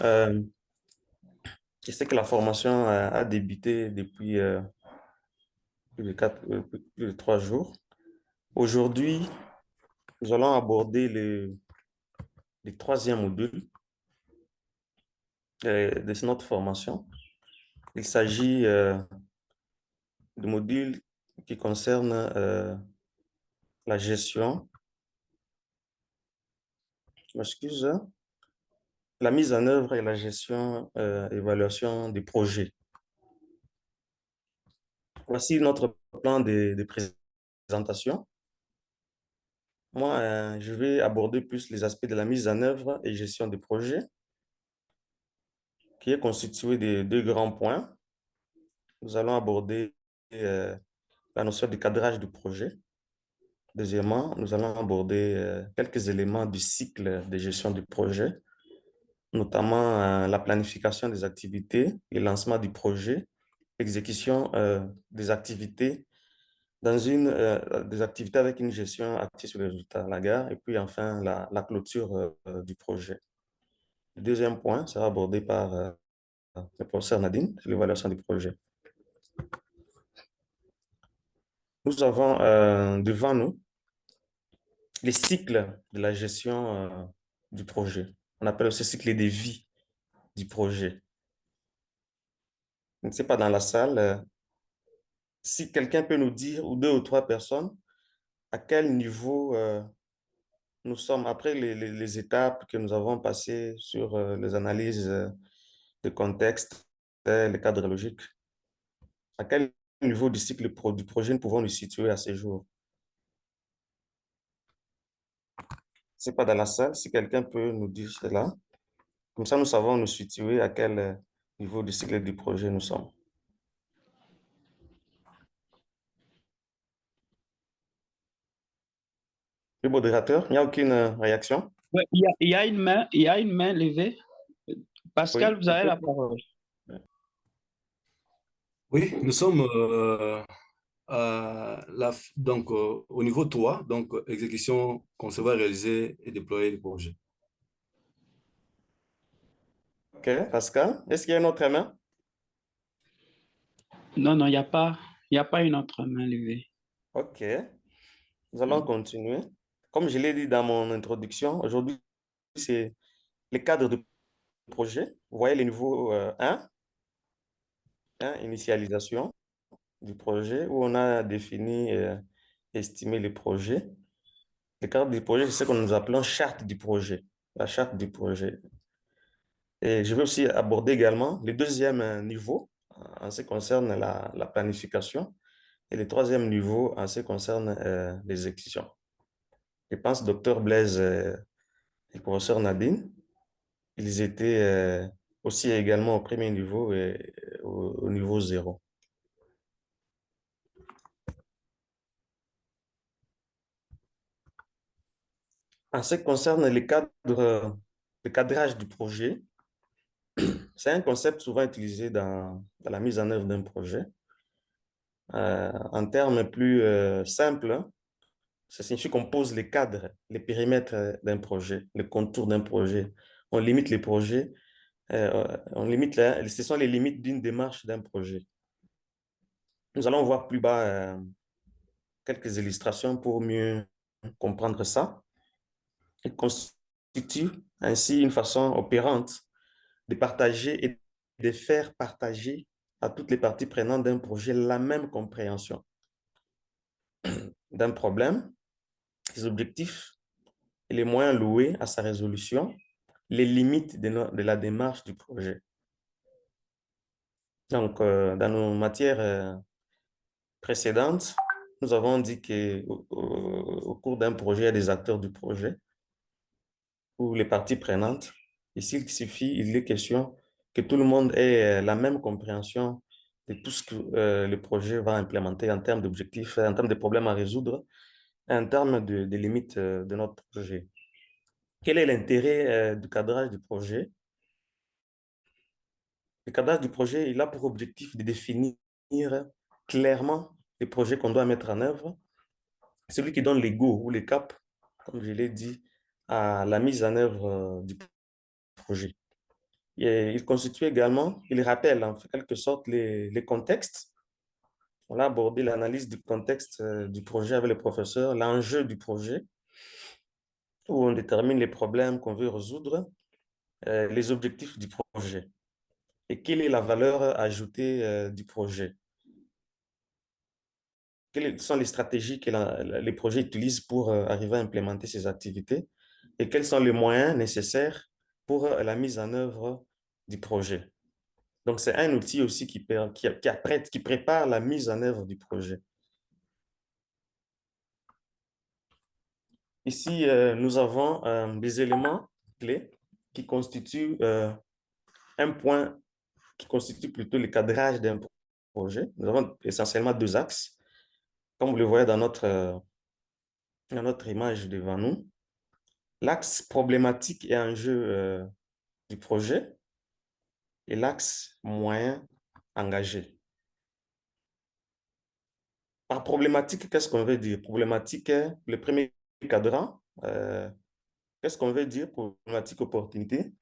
Euh, je sais que la formation a débuté depuis plus de 3 jours. Aujourd'hui, nous allons aborder le troisième module de notre formation. Il s'agit de module qui concerne la gestion, je m'excuse, la mise en œuvre et la gestion, évaluation des projets. Voici notre plan de présentation. Moi, je vais aborder plus les aspects de la mise en œuvre et gestion des projets, qui est constitué de deux grands points. Nous allons aborder euh, la notion de cadrage du projet. Deuxièmement, nous allons aborder quelques éléments du cycle de gestion du projet, notamment la planification des activités, le lancement du projet, l'exécution des activités des activités avec une gestion axée sur les résultats, la gare, et puis enfin la clôture du projet. Le deuxième point sera abordé par le professeur Nadine, c'est l'évaluation du projet. Nous avons devant nous les cycles de la gestion du projet. On appelle aussi cycle de vie du projet. Je ne sais pas dans la salle, si quelqu'un peut nous dire, ou deux ou trois personnes, à quel niveau nous sommes, après les étapes que nous avons passées sur les analyses de contexte, les cadres logiques, à quel niveau du cycle du projet nous pouvons nous situer à ce jour? C'est pas dans la salle, si quelqu'un peut nous dire cela. Comme ça, nous savons nous situer à quel niveau du cycle du projet nous sommes. Le modérateur, il n'y a aucune réaction? Ouais, il y a une main levée. Oui. Pascal, vous avez la parole. Oui, nous sommes au niveau 3, donc exécution, concevoir, réaliser et déployer le projet. OK, Pascal, est-ce qu'il y a une autre main? Non, non, il y a pas une autre main levée. OK, nous allons continuer. Comme je l'ai dit dans mon introduction, aujourd'hui, c'est le cadre de projet. Vous voyez le niveau 1, initialisation du projet, où on a défini et estimé le projet. Le cadre du projet, c'est ce que nous appelons charte du projet, la charte du projet. Et je vais aussi aborder également le deuxième niveau en ce qui concerne la planification et le troisième niveau en ce qui concerne l'exécution. Je pense Dr Blaise et le professeur Nadine, ils étaient aussi également au premier niveau et au niveau zéro. En ce qui concerne le cadrage du projet, c'est un concept souvent utilisé dans la mise en œuvre d'un projet. En termes plus simples, ça signifie qu'on pose les cadres, les périmètres d'un projet, les contours d'un projet. On limite les projets, ce sont les limites d'une démarche d'un projet. Nous allons voir plus bas quelques illustrations pour mieux comprendre ça. Il constitue ainsi une façon opérante de partager et de faire partager à toutes les parties prenantes d'un projet la même compréhension d'un problème, ses objectifs et les moyens loués à sa résolution, les limites de la démarche du projet. Donc, dans nos matières précédentes, nous avons dit qu'au cours d'un projet, il y a des acteurs du projet ou les parties prenantes. Ici, il est question que tout le monde ait la même compréhension de tout ce que le projet va implémenter en termes d'objectifs, en termes de problèmes à résoudre, en termes de limites de notre projet. Quel est l'intérêt du cadrage du projet? Le cadrage du projet, il a pour objectif de définir clairement les projets qu'on doit mettre en œuvre. Celui qui donne les go ou les caps, comme je l'ai dit, à la mise en œuvre du projet. Il constitue également, il rappelle en quelque sorte les contextes. On a abordé l'analyse du contexte du projet avec le professeur, l'enjeu du projet, où on détermine les problèmes qu'on veut résoudre, les objectifs du projet et quelle est la valeur ajoutée du projet. Quelles sont les stratégies que les projets utilisent pour arriver à implémenter ces activités et quels sont les moyens nécessaires pour la mise en œuvre du projet. Donc, c'est un outil aussi qui prépare la mise en œuvre du projet. Ici, nous avons des éléments clés qui constituent un point, qui constitue plutôt le cadrage d'un projet. Nous avons essentiellement deux axes, comme vous le voyez dans notre image devant nous. L'axe problématique et enjeu du projet et l'axe moyen engagé. Par problématique, qu'est-ce qu'on veut dire? Problématique, le premier cadran, qu'est-ce qu'on veut dire? Problématique, opportunité.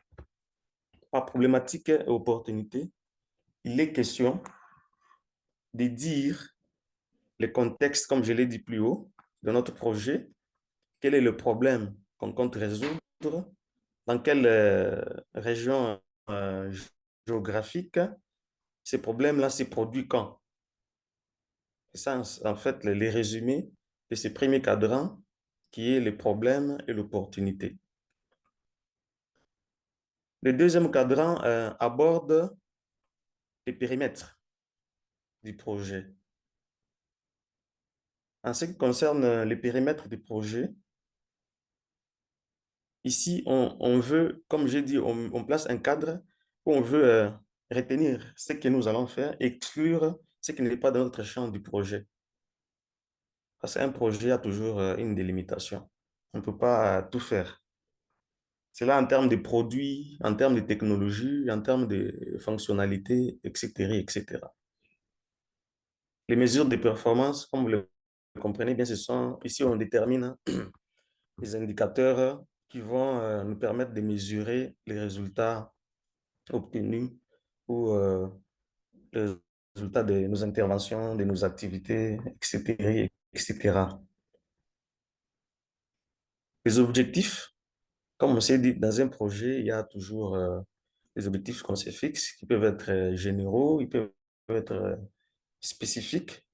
Par problématique et opportunité, il est question de dire le contexte, comme je l'ai dit plus haut, de notre projet, quel est le problème qu'on compte résoudre, dans quelle région géographique ces problèmes-là se produisent quand. C'est ça, en fait, les résumés de ces premiers cadrans qui est les problèmes et l'opportunité. Le deuxième cadran aborde les périmètres du projet. En ce qui concerne les périmètres du projet, ici, on veut, comme j'ai dit, on place un cadre où on veut retenir ce que nous allons faire, exclure ce qui n'est pas dans notre champ du projet. Parce qu'un projet a toujours une délimitation. On ne peut pas tout faire. C'est là en termes de produits, en termes de technologie, en termes de fonctionnalités, etc., etc. Les mesures de performance, comme vous le comprenez bien, ce sont, ici on détermine les indicateurs qui vont nous permettre de mesurer les résultats obtenus ou les résultats de nos interventions, de nos activités, etc., etc. Les objectifs, comme on s'est dit, dans un projet, il y a toujours des objectifs qu'on se fixe, qui peuvent être généraux, ils peuvent être spécifiques.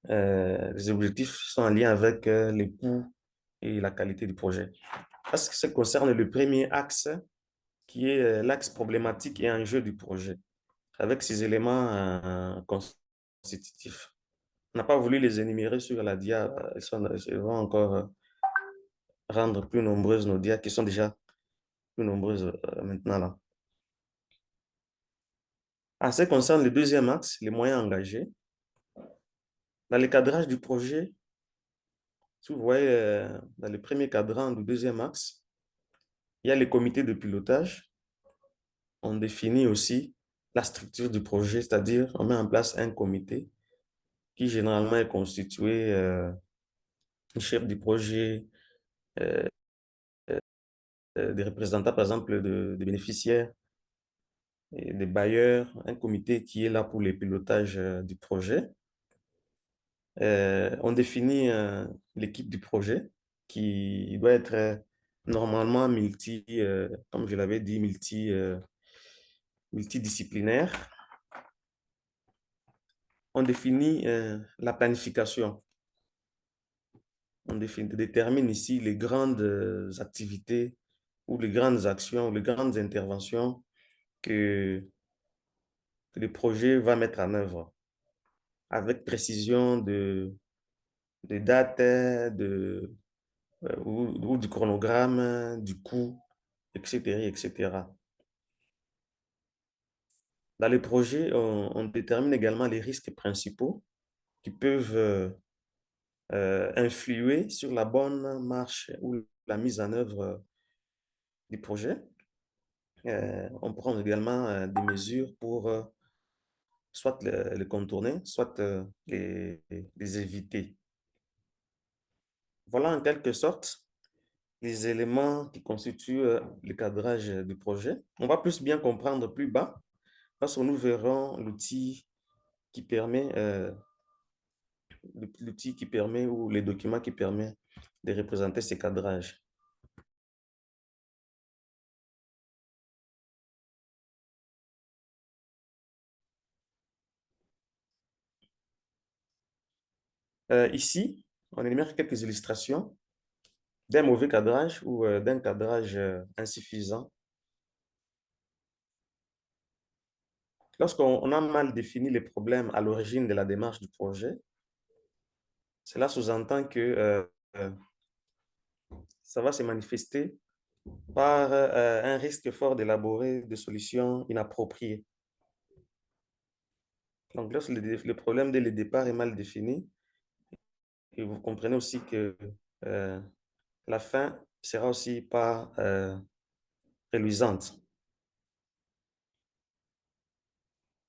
Les objectifs sont en lien avec les coûts et la qualité du projet. En ce qui concerne le premier axe, qui est l'axe problématique et enjeu du projet, avec ces éléments constitutifs. On n'a pas voulu les énumérer sur la dia, elles vont encore rendre plus nombreuses nos dias qui sont déjà plus nombreuses maintenant là. En ce qui concerne le deuxième axe, les moyens engagés, dans le cadrage du projet, si vous voyez dans le premier cadran du deuxième axe, il y a les comités de pilotage. On définit aussi la structure du projet, c'est-à-dire on met en place un comité qui généralement est constitué du chef du projet, euh, des représentants par exemple des bénéficiaires et des bailleurs, un comité qui est là pour le pilotage du projet. On définit l'équipe du projet qui doit être normalement comme je l'avais dit, multidisciplinaire. On définit la planification. On détermine ici les grandes activités ou les grandes actions, ou les grandes interventions que le projet va mettre en œuvre avec précision de dates, ou du chronogramme, du coût, etc., etc. Dans les projets, on détermine également les risques principaux qui peuvent influer sur la bonne marche ou la mise en œuvre du projet. On prend également des mesures pour soit les contourner, soit les éviter. Voilà en quelque sorte les éléments qui constituent le cadrage du projet. On va plus bien comprendre plus bas parce que nous verrons l'outil qui permet ou les documents qui permettent de représenter ces cadrages. Ici, on énumère quelques illustrations d'un mauvais cadrage ou d'un cadrage insuffisant. Lorsqu'on a mal défini les problèmes à l'origine de la démarche du projet, cela sous-entend que ça va se manifester par un risque fort d'élaborer des solutions inappropriées. Donc, lorsque le problème dès le départ est mal défini, et vous comprenez aussi que la fin sera aussi pas reluisante.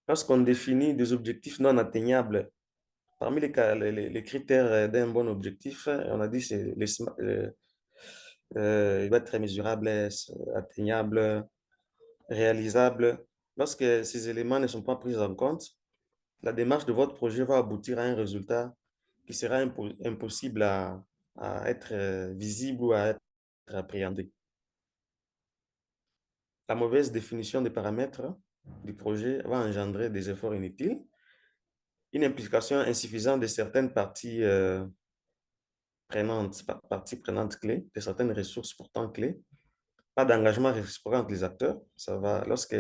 Lorsqu'on définit des objectifs non atteignables, parmi les critères d'un bon objectif, on a dit c'est il va être mesurable, atteignable, réalisable. Lorsque ces éléments ne sont pas pris en compte, la démarche de votre projet va aboutir à un résultat qui sera impossible à être visible ou à être appréhendé. La mauvaise définition des paramètres du projet va engendrer des efforts inutiles, une implication insuffisante de certaines parties prenantes clés, de certaines ressources pourtant clés, pas d'engagement réciproque entre les acteurs. Ça va, lorsque,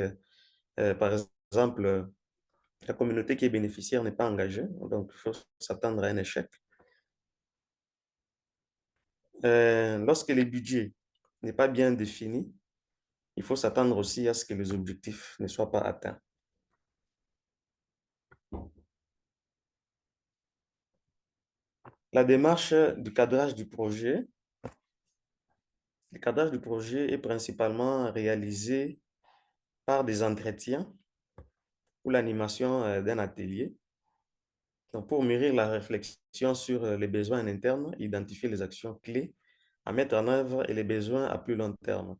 par exemple, la communauté qui est bénéficiaire n'est pas engagée, donc il faut s'attendre à un échec. Lorsque le budget n'est pas bien défini, il faut s'attendre aussi à ce que les objectifs ne soient pas atteints. La démarche du cadrage du projet. Le cadrage du projet est principalement réalisé par des entretiens ou l'animation d'un atelier. Donc, pour mûrir la réflexion sur les besoins en interne, identifier les actions clés à mettre en œuvre et les besoins à plus long terme.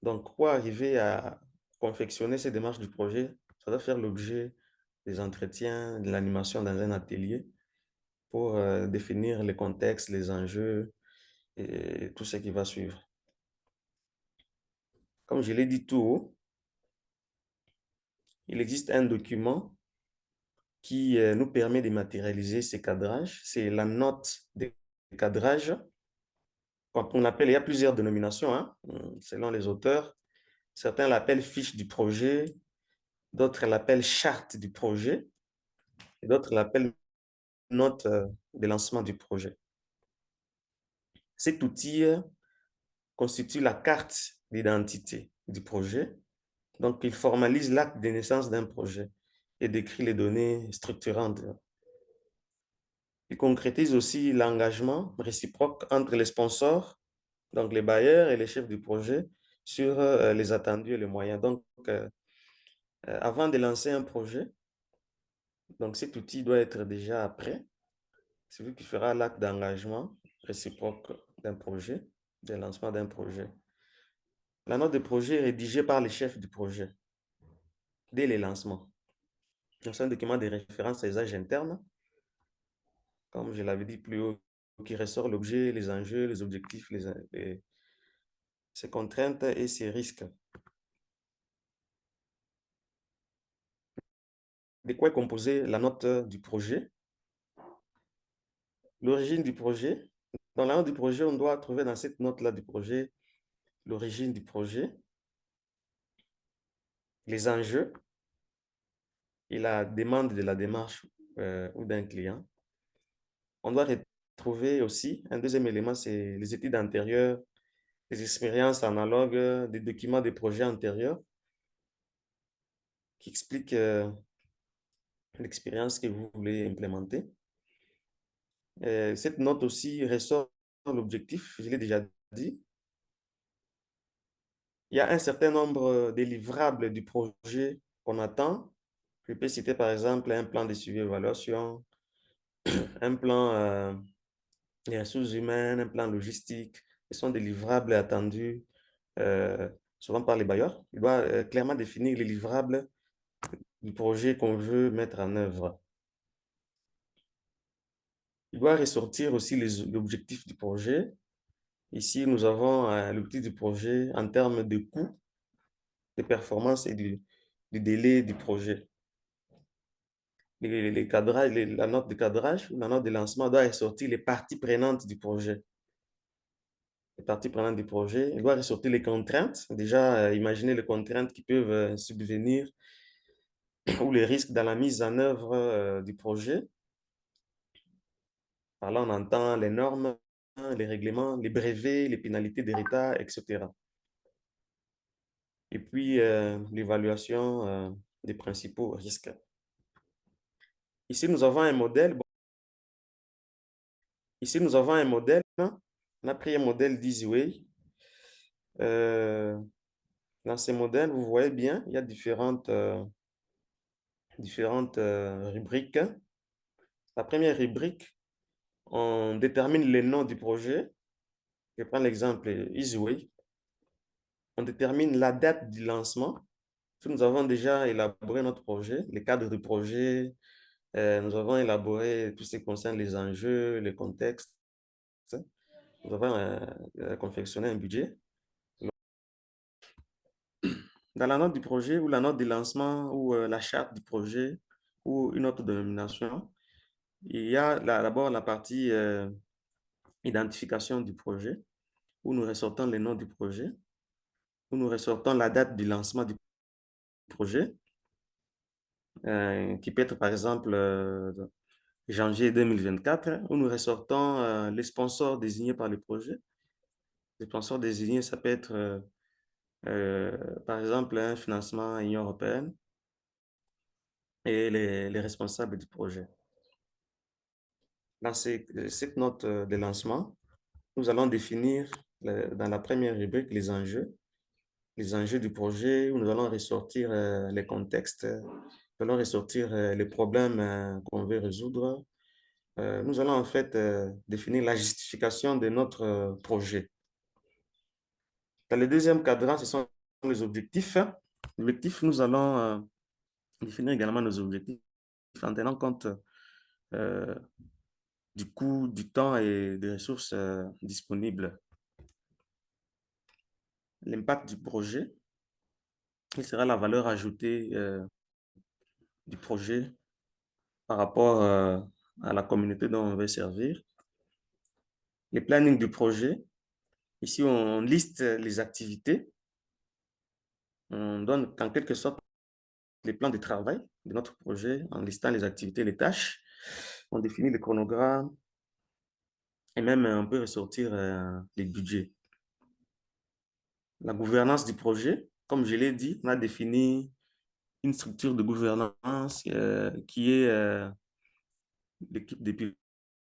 Donc, pour arriver à confectionner ces démarches du projet, ça doit faire l'objet des entretiens, de l'animation dans un atelier pour définir les contextes, les enjeux et tout ce qui va suivre. Comme je l'ai dit tout haut, il existe un document qui nous permet de matérialiser ces cadrages. C'est la note de cadrage. Quand on appelle, il y a plusieurs dénominations, hein, selon les auteurs. Certains l'appellent fiche du projet, d'autres l'appellent charte du projet, et d'autres l'appellent note de lancement du projet. Cet outil constitue la carte d'identité du projet. Donc, il formalise l'acte de naissance d'un projet et décrit les données structurantes. Il concrétise aussi l'engagement réciproque entre les sponsors, donc les bailleurs et les chefs du projet, sur les attendus et les moyens. Donc, avant de lancer un projet, donc cet outil doit être déjà prêt. C'est lui qui fera l'acte d'engagement réciproque d'un projet, de lancement d'un projet. La note de projet est rédigée par les chefs du projet dès le lancement. C'est un document de référence à usage interne, comme je l'avais dit plus haut, qui ressort l'objet, les enjeux, les objectifs, ses contraintes et ses risques. De quoi est composée la note du projet? L'origine du projet. Dans la note du projet, on doit trouver dans cette note-là du projet l'origine du projet, les enjeux et la demande de la démarche ou d'un client. On doit retrouver aussi, un deuxième élément, c'est les études antérieures, les expériences analogues, des documents des projets antérieurs qui expliquent l'expérience que vous voulez implémenter. Cette note aussi ressort l'objectif, je l'ai déjà dit. Il y a un certain nombre de livrables du projet qu'on attend. Je peux citer par exemple un plan de suivi et évaluation, un plan des ressources humaines, un plan logistique, Ce sont des livrables attendus souvent par les bailleurs. Il doit clairement définir les livrables du projet qu'on veut mettre en œuvre. Il doit ressortir aussi l'objectif du projet. Ici, nous avons l'objectif du projet en termes de coût, de performance et du délai du projet. La note de cadrage ou la note de lancement doit ressortir les parties prenantes du projet. Les parties prenantes du projet, il doit ressortir les contraintes. Déjà, imaginez les contraintes qui peuvent subvenir ou les risques dans la mise en œuvre du projet. Par là, on entend les normes, les règlements, les brevets, les pénalités d'État, etc. Et puis, l'évaluation des principaux risques. Ici, nous avons un modèle. Bon, ici, nous avons un modèle. On a pris un modèle d'EasyWay. Dans ces modèles, vous voyez bien, il y a différentes rubriques. La première rubrique, on détermine le nom du projet. Je prends l'exemple EasyWay. On détermine la date du lancement. Nous avons déjà élaboré notre projet, les cadres du projet. Nous avons élaboré tout ce qui concerne les enjeux, les contextes. Nous avons confectionné un budget. Dans la note du projet ou la note de lancement ou la charte du projet ou une autre dénomination, il y a d'abord la partie identification du projet où nous ressortons les noms du projet, où nous ressortons la date du lancement du projet, qui peut être par exemple janvier 2024, où nous ressortons les sponsors désignés par le projet. Les sponsors désignés, ça peut être par exemple un financement à l'Union européenne et les responsables du projet. Dans cette note de lancement, nous allons définir dans la première rubrique les enjeux du projet, où nous allons ressortir les contextes, nous allons ressortir les problèmes qu'on veut résoudre. Nous allons en fait définir la justification de notre projet. Dans le deuxième cadran, ce sont les objectifs. L'objectif, nous allons définir également nos objectifs en tenant compte du coût, du temps et des ressources disponibles. L'impact du projet, quelle sera la valeur ajoutée du projet par rapport à la communauté dont on veut servir. Le planning du projet, ici on liste les activités, on donne en quelque sorte les plans de travail de notre projet en listant les activités, les tâches, on définit le chronogramme et même on peut ressortir les budgets. La gouvernance du projet, comme je l'ai dit, on a défini une structure de gouvernance qui est l'équipe de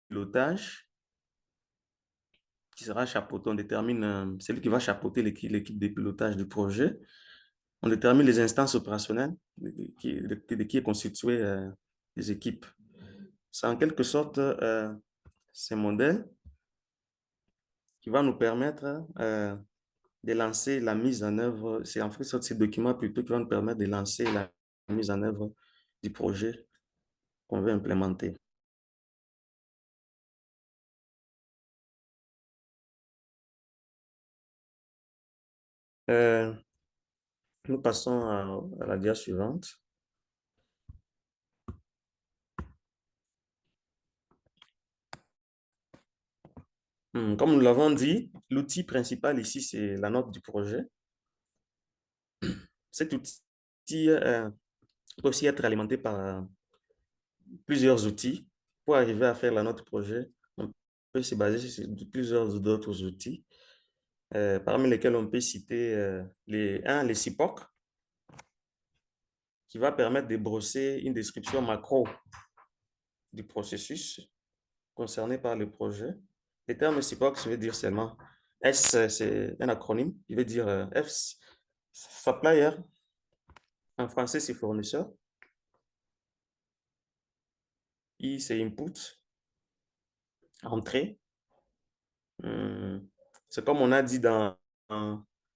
pilotage qui sera chapeauté. On détermine celui qui va chapeauter l'équipe de pilotage du projet. On détermine les instances opérationnelles de qui est constitué les équipes. C'est en quelque sorte ce modèle qui va nous permettre de lancer la mise en œuvre. C'est en fait ces documents plutôt qui vont nous permettre de lancer la mise en œuvre du projet qu'on veut implémenter. Nous passons à la dia suivante. Comme nous l'avons dit, l'outil principal ici, c'est la note du projet. Cet outil peut aussi être alimenté par plusieurs outils. Pour arriver à faire la note projet, on peut se baser sur plusieurs d'autres outils, parmi lesquels on peut citer les CIPOC, qui va permettre de brosser une description macro du processus concerné par le projet. Le terme CIPOC, ça veut dire seulement S, c'est un acronyme, il veut dire F, supplier, en français c'est fournisseur, I c'est input, entrée, C'est comme on a dit dans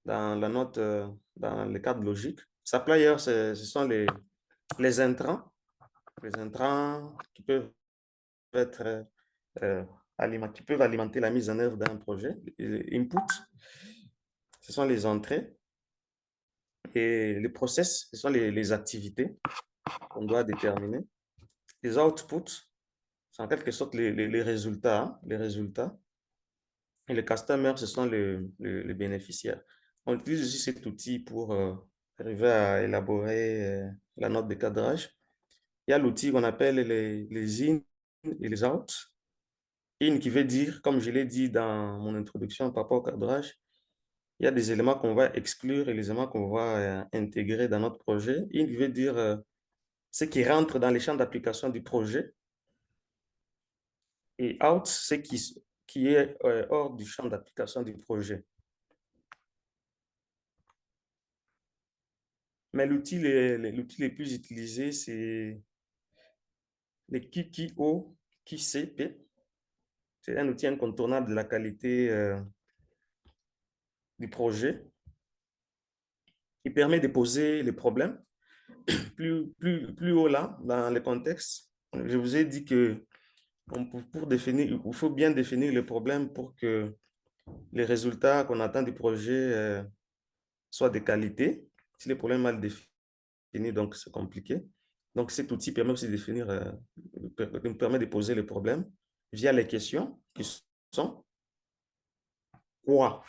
la note, dans le cadre logique. Supplier, ce sont les intrants. Les intrants qui peuvent être qui peuvent alimenter la mise en œuvre d'un projet. Les inputs, ce sont les entrées. Et les process, ce sont les activités qu'on doit déterminer. Les outputs, c'est en quelque sorte les résultats, hein, les résultats. Et les customers, ce sont les bénéficiaires. On utilise aussi cet outil pour arriver à élaborer la note de cadrage. Il y a l'outil qu'on appelle les in et les out. In qui veut dire, comme je l'ai dit dans mon introduction par rapport au cadrage, il y a des éléments qu'on va exclure et les éléments qu'on va intégrer dans notre projet. In veut dire ce qui rentre dans les champs d'application du projet. Et out, c'est qui est hors du champ d'application du projet. Mais l'outil les plus utilisés, c'est les KIO, KCP. C'est un outil incontournable de la qualité du projet. Il permet de poser les problèmes plus haut là, dans le contexte. Je vous ai dit que pour définir, il faut bien définir le problème pour que les résultats qu'on attend du projet soient de qualité. Si les problèmes mal définis, donc c'est compliqué. Donc cet outil permet aussi de définir, nous permet de poser les problèmes via les questions qui sont quoi?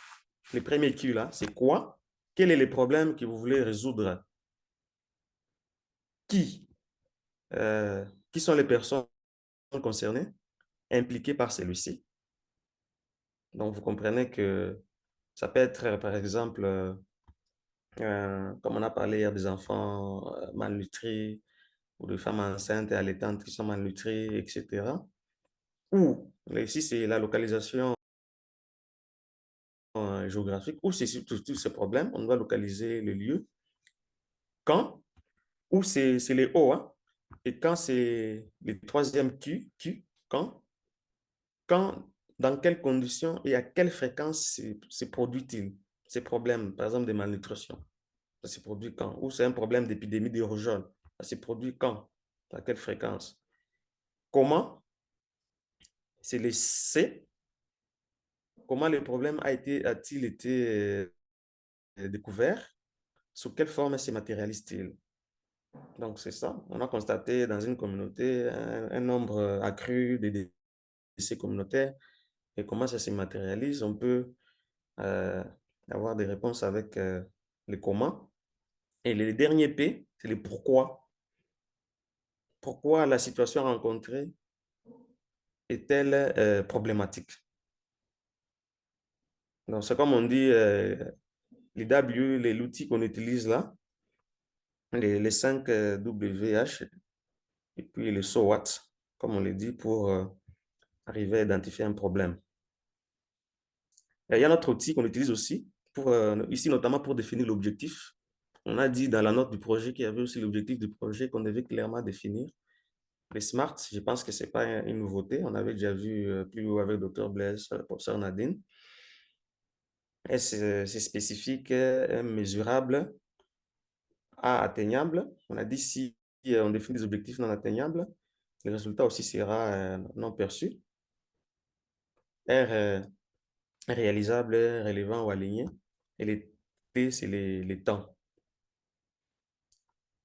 Le premier Q là, c'est quoi? Quel est le problème que vous voulez résoudre? Qui? Qui sont les personnes concernées, impliquées par celui-ci? Donc, vous comprenez que ça peut être, par exemple, comme on a parlé hier, des enfants malnutris ou des femmes enceintes et allaitantes qui sont malnutries, etc. Ou, ici, c'est la localisation géographique, ou c'est surtout tous ces problèmes, on doit localiser le lieu. Quand, ou c'est les O, hein? Et quand c'est le troisième Q, quand, dans quelles conditions et à quelle fréquence se produit-il ces problèmes, par exemple, de malnutrition? Ça se produit quand? Ou c'est un problème d'épidémie de rougeole? Ça se produit quand? À quelle fréquence? Comment? C'est le C. Comment le problème a-t-il été découvert? Sous quelle forme se matérialise-t-il? Donc, c'est ça. On a constaté dans une communauté un nombre accru de décès communautaires. Et comment ça se matérialise? On peut avoir des réponses avec le comment. Et le dernier P, c'est le pourquoi. Pourquoi la situation rencontrée est-elle problématique? Donc, c'est comme on dit, l'outil qu'on utilise là, les 5 WH, et puis le so what, comme on le dit, pour arriver à identifier un problème. Et il y a un autre outil qu'on utilise aussi, ici notamment pour définir l'objectif. On a dit dans la note du projet qu'il y avait aussi l'objectif du projet qu'on devait clairement définir. Les SMART, je pense que ce n'est pas une nouveauté. On avait déjà vu plus haut avec Dr. Blaise, professeur Nadine. C'est spécifique, mesurable, atteignable. On a dit si on définit des objectifs non atteignables, le résultat aussi sera non perçu. R, réalisable, relevant ou aligné. Et les T, c'est les temps.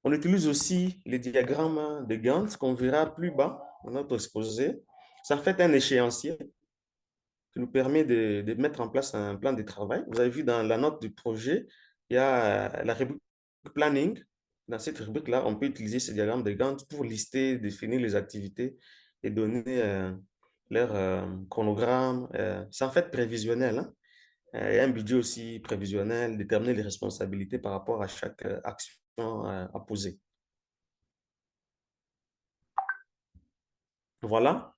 On utilise aussi les diagrammes de Gantt qu'on verra plus bas dans notre exposé. Ça fait un échéancier qui nous permet de mettre en place un plan de travail. Vous avez vu dans la note du projet, il y a la rubrique planning. Dans cette rubrique-là, on peut utiliser ce diagramme de Gantt pour lister, définir les activités et donner leur chronogramme. C'est en fait prévisionnel, hein? Et un budget aussi prévisionnel, déterminer les responsabilités par rapport à chaque action à poser. Voilà.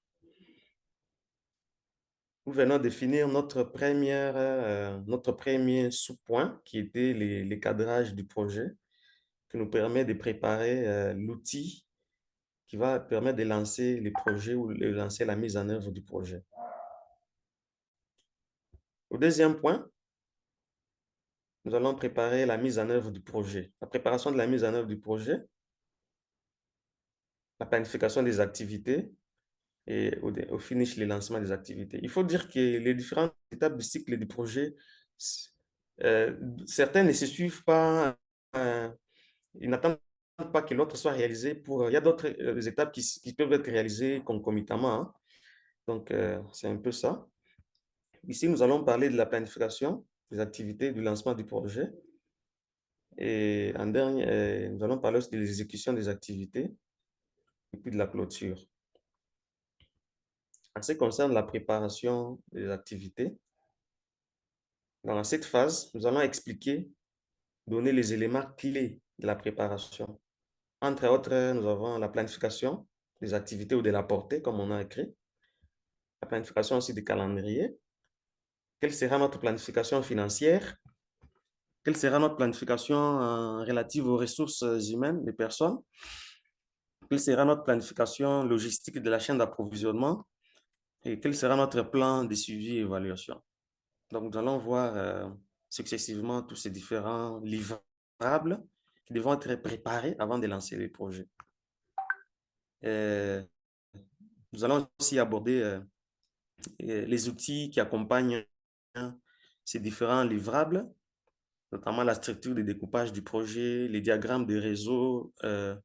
Nous venons de finir notre premier sous-point qui était les cadrages du projet, qui nous permet de préparer l'outil qui va permettre de lancer les projets ou de lancer la mise en œuvre du projet. Au deuxième point, nous allons préparer la mise en œuvre du projet. La préparation de la mise en œuvre du projet, la planification des activités et au finish, le lancement des activités. Il faut dire que les différentes étapes du cycle du projet, euh, certains ne se suivent pas, ils n'attendent pas que l'autre soit réalisé pour... Il y a d'autres étapes qui peuvent être réalisées concomitamment, hein. Donc, c'est un peu ça. Ici, nous allons parler de la planification des activités, du lancement du projet. Et en dernier, nous allons parler aussi de l'exécution des activités et puis de la clôture. En ce qui concerne la préparation des activités, dans cette phase, nous allons expliquer, donner les éléments clés de la préparation. Entre autres, nous avons la planification des activités ou de la portée, comme on a écrit. La planification aussi du calendrier. Quelle sera notre planification financière? Quelle sera notre planification relative aux ressources humaines des personnes? Quelle sera notre planification logistique de la chaîne d'approvisionnement? Et quel sera notre plan de suivi et évaluation? Donc, nous allons voir successivement tous ces différents livrables qui devront être préparés avant de lancer les projets. Nous allons aussi aborder les outils qui accompagnent ces différents livrables, notamment la structure de découpage du projet, les diagrammes de réseau, les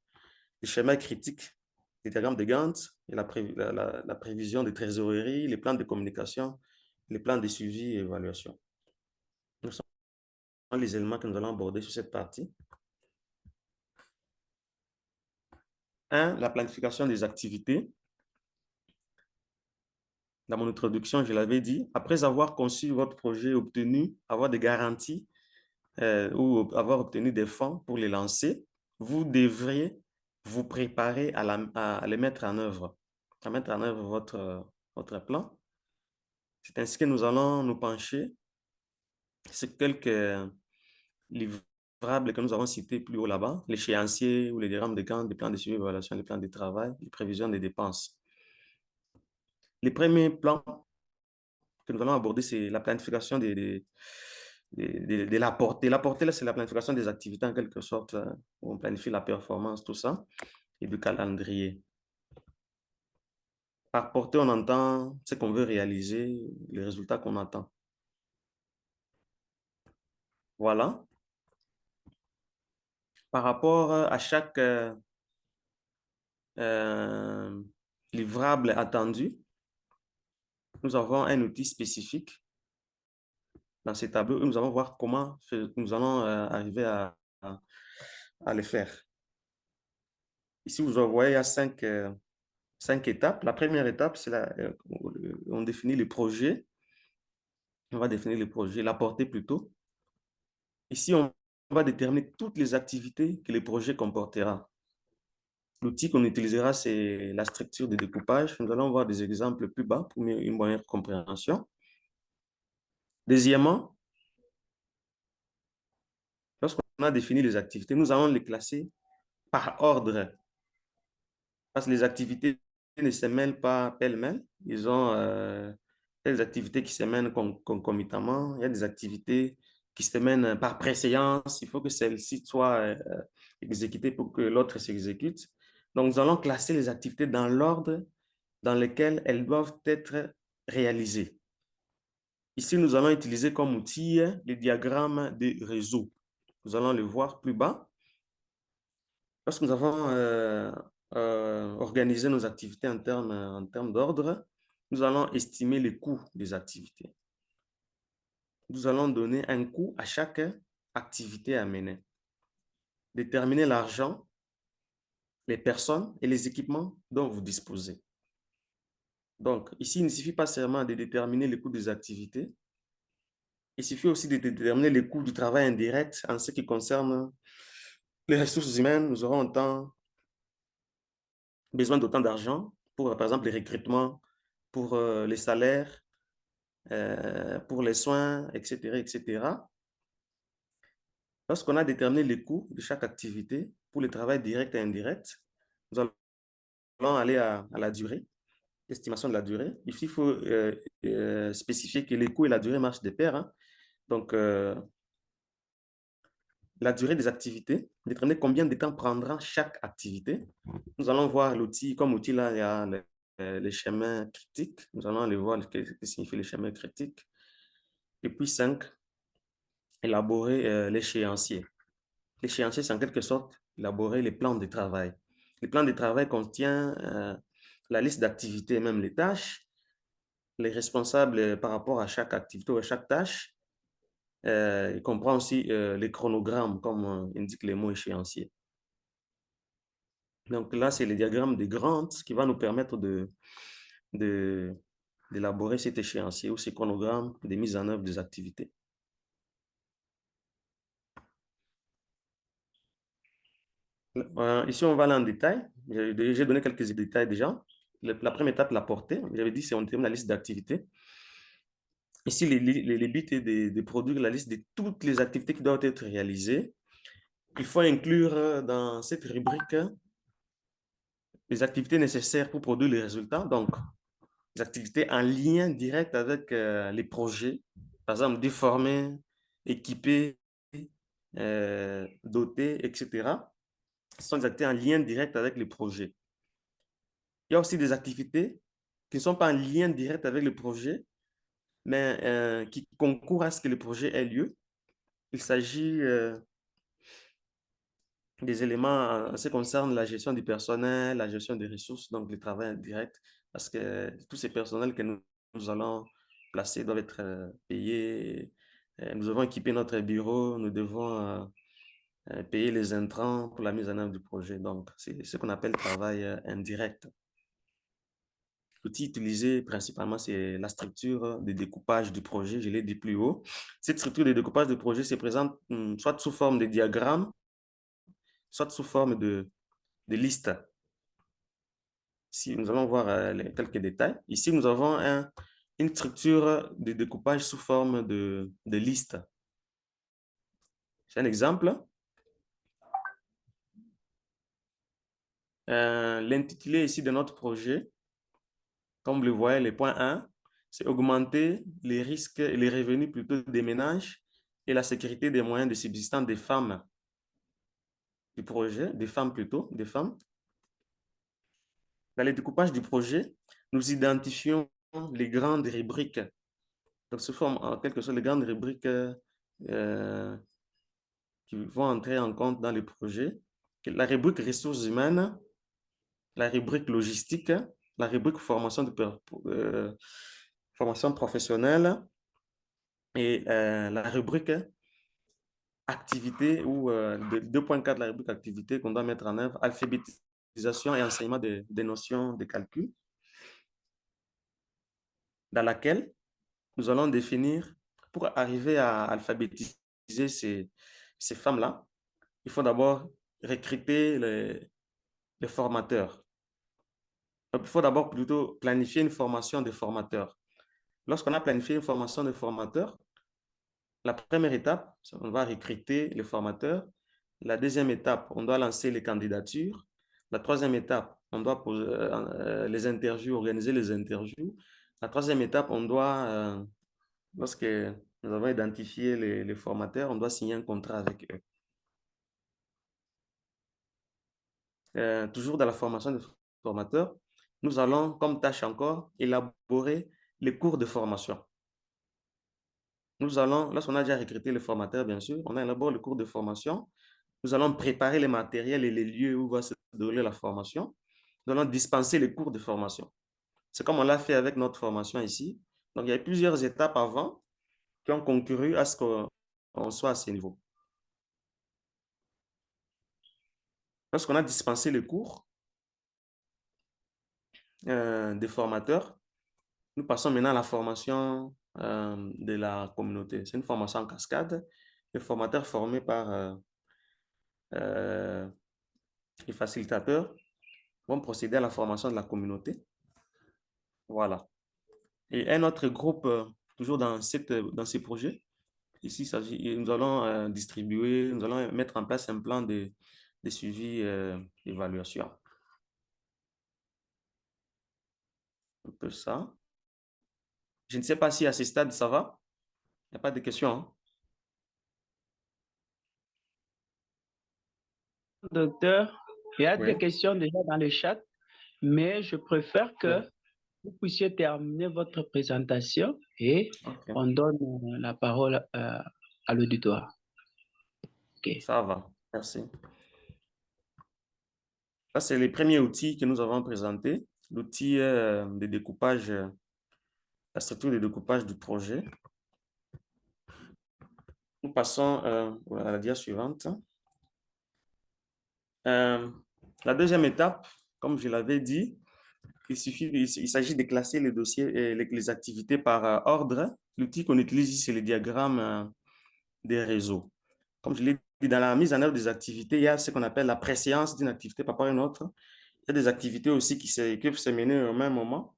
schémas critiques, les diagrammes de Gantt, et la prévision de trésorerie, les plans de communication, les plans de suivi et évaluation. Ce sont les éléments que nous allons aborder sur cette partie. 1. La planification des activités. Dans mon introduction, je l'avais dit, après avoir conçu votre projet, avoir des garanties ou avoir obtenu des fonds pour les lancer, vous devriez vous préparer à les mettre en œuvre, à mettre en œuvre votre plan. C'est ainsi que nous allons nous pencher sur quelques livrables que nous avons cités plus haut là-bas, l'échéancier ou les diagrammes de Gantt, les plans de suivi et évaluation, les plans de travail, les prévisions des dépenses. Les premiers plans que nous allons aborder, c'est la planification de la portée. La portée, là, c'est la planification des activités en quelque sorte, où on planifie la performance, tout ça, et du calendrier. Par portée, on entend ce qu'on veut réaliser, les résultats qu'on attend. Voilà. Par rapport à chaque livrable attendu, nous avons un outil spécifique dans ces tableaux et nous allons voir comment nous allons arriver à les faire. Ici, vous voyez, il y a cinq étapes. La première étape, c'est on définit le projet. On va définir le projet, la portée plutôt. Ici, on va déterminer toutes les activités que le projet comportera. L'outil qu'on utilisera, c'est la structure de découpage. Nous allons voir des exemples plus bas pour une meilleure compréhension. Deuxièmement, lorsqu'on a défini les activités, nous allons les classer par ordre. Parce que les activités ne se mêlent pas pêle-mêle. Ils ont des activités qui se mènent concomitamment. Il y a des activités qui se mènent par préséance. Il faut que celle-ci soit exécutée pour que l'autre s'exécute. Donc, nous allons classer les activités dans l'ordre dans lequel elles doivent être réalisées. Ici, nous allons utiliser comme outil les diagrammes de réseau. Nous allons le voir plus bas. Lorsque nous avons organisé nos activités en termes d'ordre, nous allons estimer les coûts des activités. Nous allons donner un coût à chaque activité à mener. Déterminer l'argent, les personnes et les équipements dont vous disposez. Donc, ici, il ne suffit pas seulement de déterminer les coûts des activités, il suffit aussi de déterminer les coûts du travail indirect en ce qui concerne les ressources humaines. Nous aurons besoin d'autant d'argent pour, par exemple, les recrutements, pour les salaires, pour les soins, etc., etc. Lorsqu'on a déterminé les coûts de chaque activité pour le travail direct et indirect, nous allons aller à la durée. estimation de la durée. Ici, il faut spécifier que les coûts et la durée marchent de pair, hein. Donc, la durée des activités, déterminer combien de temps prendra chaque activité. Nous allons voir l'outil, comme outil là, il y a les chemins critiques. Nous allons aller voir ce que signifient les chemins critiques. Et puis 5, élaborer l'échéancier. L'échéancier, c'est en quelque sorte élaborer les plans de travail. Les plans de travail contient la liste d'activités et même les tâches, les responsables par rapport à chaque activité ou à chaque tâche. Il comprend aussi les chronogrammes, comme indique les mots échéanciers. Donc là, c'est le diagramme de Grant qui va nous permettre d'élaborer cet échéancier ou ces chronogrammes de mise en œuvre des activités. Ici, on va aller en détail. J'ai donné quelques détails déjà. La première étape, la portée. J'avais dit, c'est on termine la liste d'activités. Ici, le but est de produire la liste de toutes les activités qui doivent être réalisées. Il faut inclure dans cette rubrique les activités nécessaires pour produire les résultats. Donc, des activités en lien direct avec les projets. Par exemple, déformer, équiper, doter, etc. Ce sont des activités en lien direct avec les projets. Il y a aussi des activités qui ne sont pas en lien direct avec le projet, mais qui concourent à ce que le projet ait lieu. Il s'agit des éléments en ce qui concerne la gestion du personnel, la gestion des ressources, donc le travail direct, parce que tous ces personnels que nous allons placer doivent être payés. Nous devons équiper notre bureau, nous devons payer les intrants pour la mise en œuvre du projet. Donc, c'est ce qu'on appelle travail indirect. L'outil utilisé principalement, c'est la structure de découpage du projet. Je l'ai dit plus haut. Cette structure de découpage du projet se présente soit sous forme de diagramme, soit sous forme de liste. Ici, nous allons voir quelques détails. Ici, nous avons une structure de découpage sous forme de liste. C'est un exemple. L'intitulé ici de notre projet, comme vous le voyez, le point 1, c'est augmenter les risques et les revenus plutôt des ménages et la sécurité des moyens de subsistance des femmes du projet, des femmes plutôt, des femmes. Dans le découpage du projet, nous identifions les grandes rubriques. Donc, ce sont en quelque sorte les grandes rubriques qui vont entrer en compte dans le projet. La rubrique ressources humaines, la rubrique logistique, la rubrique formation professionnelle et la rubrique activité ou 2.4, la rubrique activité qu'on doit mettre en œuvre, alphabétisation et enseignement des notions de calcul, dans laquelle nous allons définir, pour arriver à alphabétiser ces femmes-là, il faut d'abord recruter les formateurs. Donc, il faut d'abord plutôt planifier une formation de formateurs. Lorsqu'on a planifié une formation de formateurs, la première étape, on va recruter les formateurs. La deuxième étape, on doit lancer les candidatures. La troisième étape, on doit poser, les interviews, organiser les interviews. La troisième étape, on doit, lorsque nous avons identifié les formateurs, on doit signer un contrat avec eux. Toujours dans la formation des formateurs, nous allons, comme tâche encore, élaborer les cours de formation. Nous allons, lorsqu'on a déjà recruté les formateurs, bien sûr, on élabore le cours de formation. Nous allons préparer les matériels et les lieux où va se dérouler la formation. Nous allons dispenser les cours de formation. C'est comme on l'a fait avec notre formation ici. Donc, il y a plusieurs étapes avant qui ont concouru à ce qu'on soit à ce niveau. Lorsqu'on a dispensé les cours des formateurs, nous passons maintenant à la formation de la communauté. C'est une formation en cascade. Les formateurs formés par les facilitateurs vont procéder à la formation de la communauté. Voilà. Et un autre groupe, toujours dans ces projets, ici, nous allons distribuer, nous allons mettre en place un plan de suivi d'évaluation. Un peu ça. Je ne sais pas si à ce stade, ça va. Il n'y a pas de questions, hein? Docteur, il y a Oui. des questions déjà dans le chat, mais je préfère Oui. que vous puissiez terminer votre présentation et OK. on donne la parole à l'auditoire. OK. Ça va. Merci. Ça, c'est les premiers outils que nous avons présentés. L'outil de découpage, la structure de découpage du projet. Nous passons à la dia suivante. La deuxième étape, comme je l'avais dit, il s'agit de classer les dossiers et les activités par ordre. L'outil qu'on utilise ici, c'est le diagramme des réseaux. Comme je l'ai dit, dans la mise en œuvre des activités, il y a ce qu'on appelle la préséance d'une activité par rapport à une autre. Il y a des activités aussi qui peuvent se mener au même moment,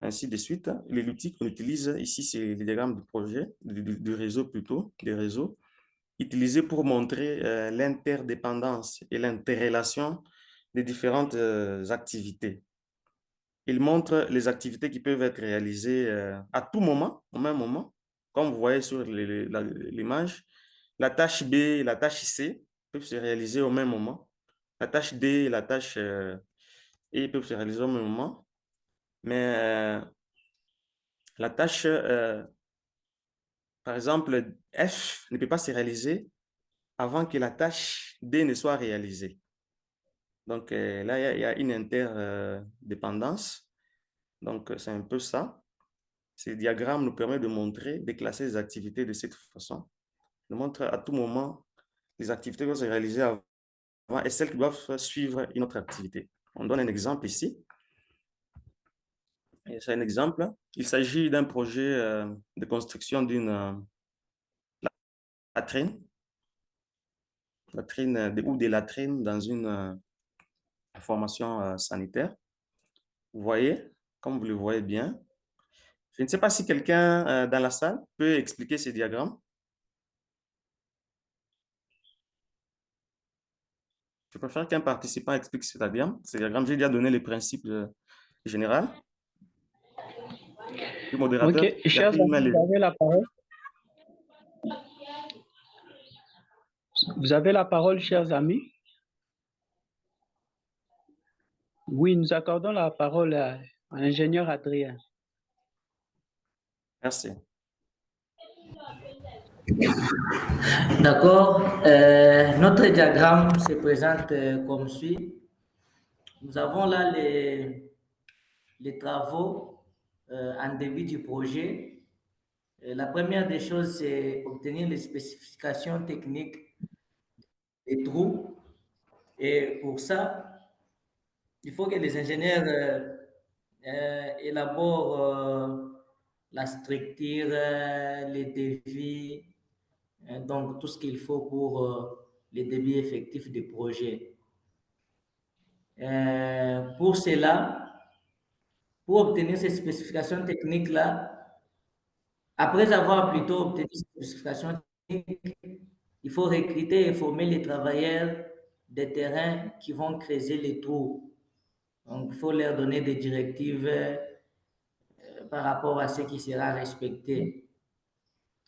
ainsi de suite. L'outil qu'on utilise ici, c'est le diagramme du projet, du réseau plutôt, des réseaux, utilisé pour montrer l'interdépendance et l'interrelation des différentes activités. Il montre les activités qui peuvent être réalisées à tout moment, au même moment. Comme vous voyez sur l'image, la tâche B et la tâche C peuvent se réaliser au même moment. La tâche D et la tâche E peuvent se réaliser au même moment. Mais la tâche, par exemple, F ne peut pas se réaliser avant que la tâche D ne soit réalisée. Donc là, il y a une interdépendance. Donc, c'est un peu ça. Ces diagrammes nous permettent de montrer, de classer les activités de cette façon. Nous montre à tout moment les activités qui vont se réaliser avant et celles qui doivent suivre une autre activité. On donne un exemple ici. C'est un exemple. Il s'agit d'un projet de construction d'une latrine, ou des latrines dans une formation sanitaire. Vous voyez, comme vous le voyez bien. Je ne sais pas si quelqu'un dans la salle peut expliquer ces diagrammes. Je préfère qu'un participant explique ce diagramme. Ces diagrammes, j'ai déjà donné les principes généraux. Le OK. modérateur, y Chers a-t-il une amis, main vous levée? avez la parole. Vous avez la parole, chers amis. Oui, nous accordons la parole à l'ingénieur Adrien. Merci. D'accord. Notre diagramme se présente comme suit. Nous avons là les travaux en début du projet. La première des choses, c'est obtenir les spécifications techniques des trous. Et pour ça, il faut que les ingénieurs élaborent la structure, les devis, donc tout ce qu'il faut pour les débits effectifs du projet. Pour cela, pour obtenir ces spécifications techniques-là, après avoir plutôt obtenu ces spécifications techniques, il faut recruter et former les travailleurs des terrains qui vont creuser les trous. Donc, il faut leur donner des directives par rapport à ce qui sera respecté.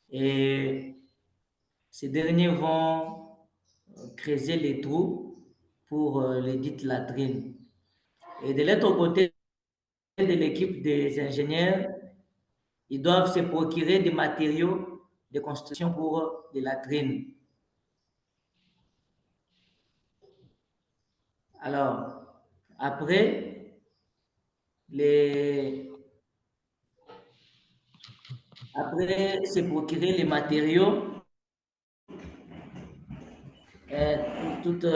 Et ces derniers vont creuser les trous pour les dites latrines. Et de l'autre côté de l'équipe des ingénieurs, ils doivent se procurer des matériaux de construction pour les latrines. Alors, après, se procurer les matériaux, toutes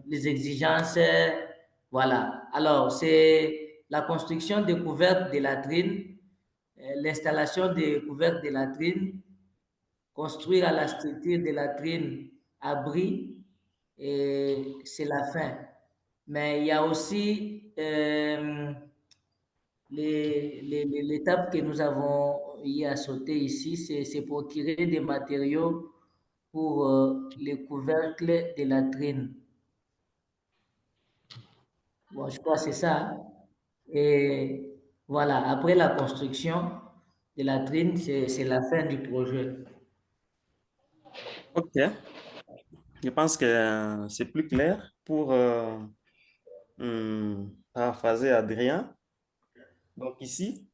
les exigences, voilà. Alors, c'est la construction des couvertes de latrines, l'installation des couvertes de latrines, construire à la structure de latrines abri, et c'est la fin. Mais il y a aussi l'étape que nous avons eu à sauter ici, c'est procurer des matériaux pour les couvercles de latrines. Bon, je crois que c'est ça, hein. Et voilà, après la construction de la trine, c'est la fin du projet. OK. Je pense que c'est plus clair pour paraphraser Adrien. Donc ici,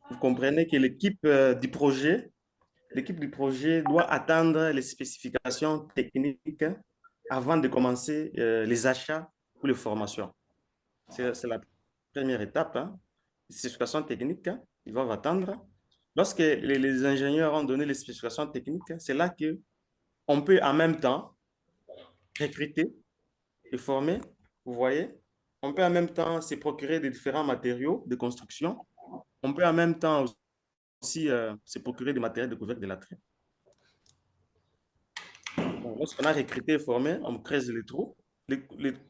vous comprenez que l'équipe du projet doit atteindre les spécifications techniques avant de commencer les achats ou les formations. C'est la première étape, hein. Les spécifications techniques, hein, ils doivent attendre. Lorsque les ingénieurs ont donné les spécifications techniques, c'est là que on peut en même temps recruter et former. Vous voyez, on peut en même temps se procurer des différents matériaux de construction. On peut en même temps aussi se procurer des matériels de couvercle de la terre. Donc, lorsqu'on a recruté et formé, on creuse les trous.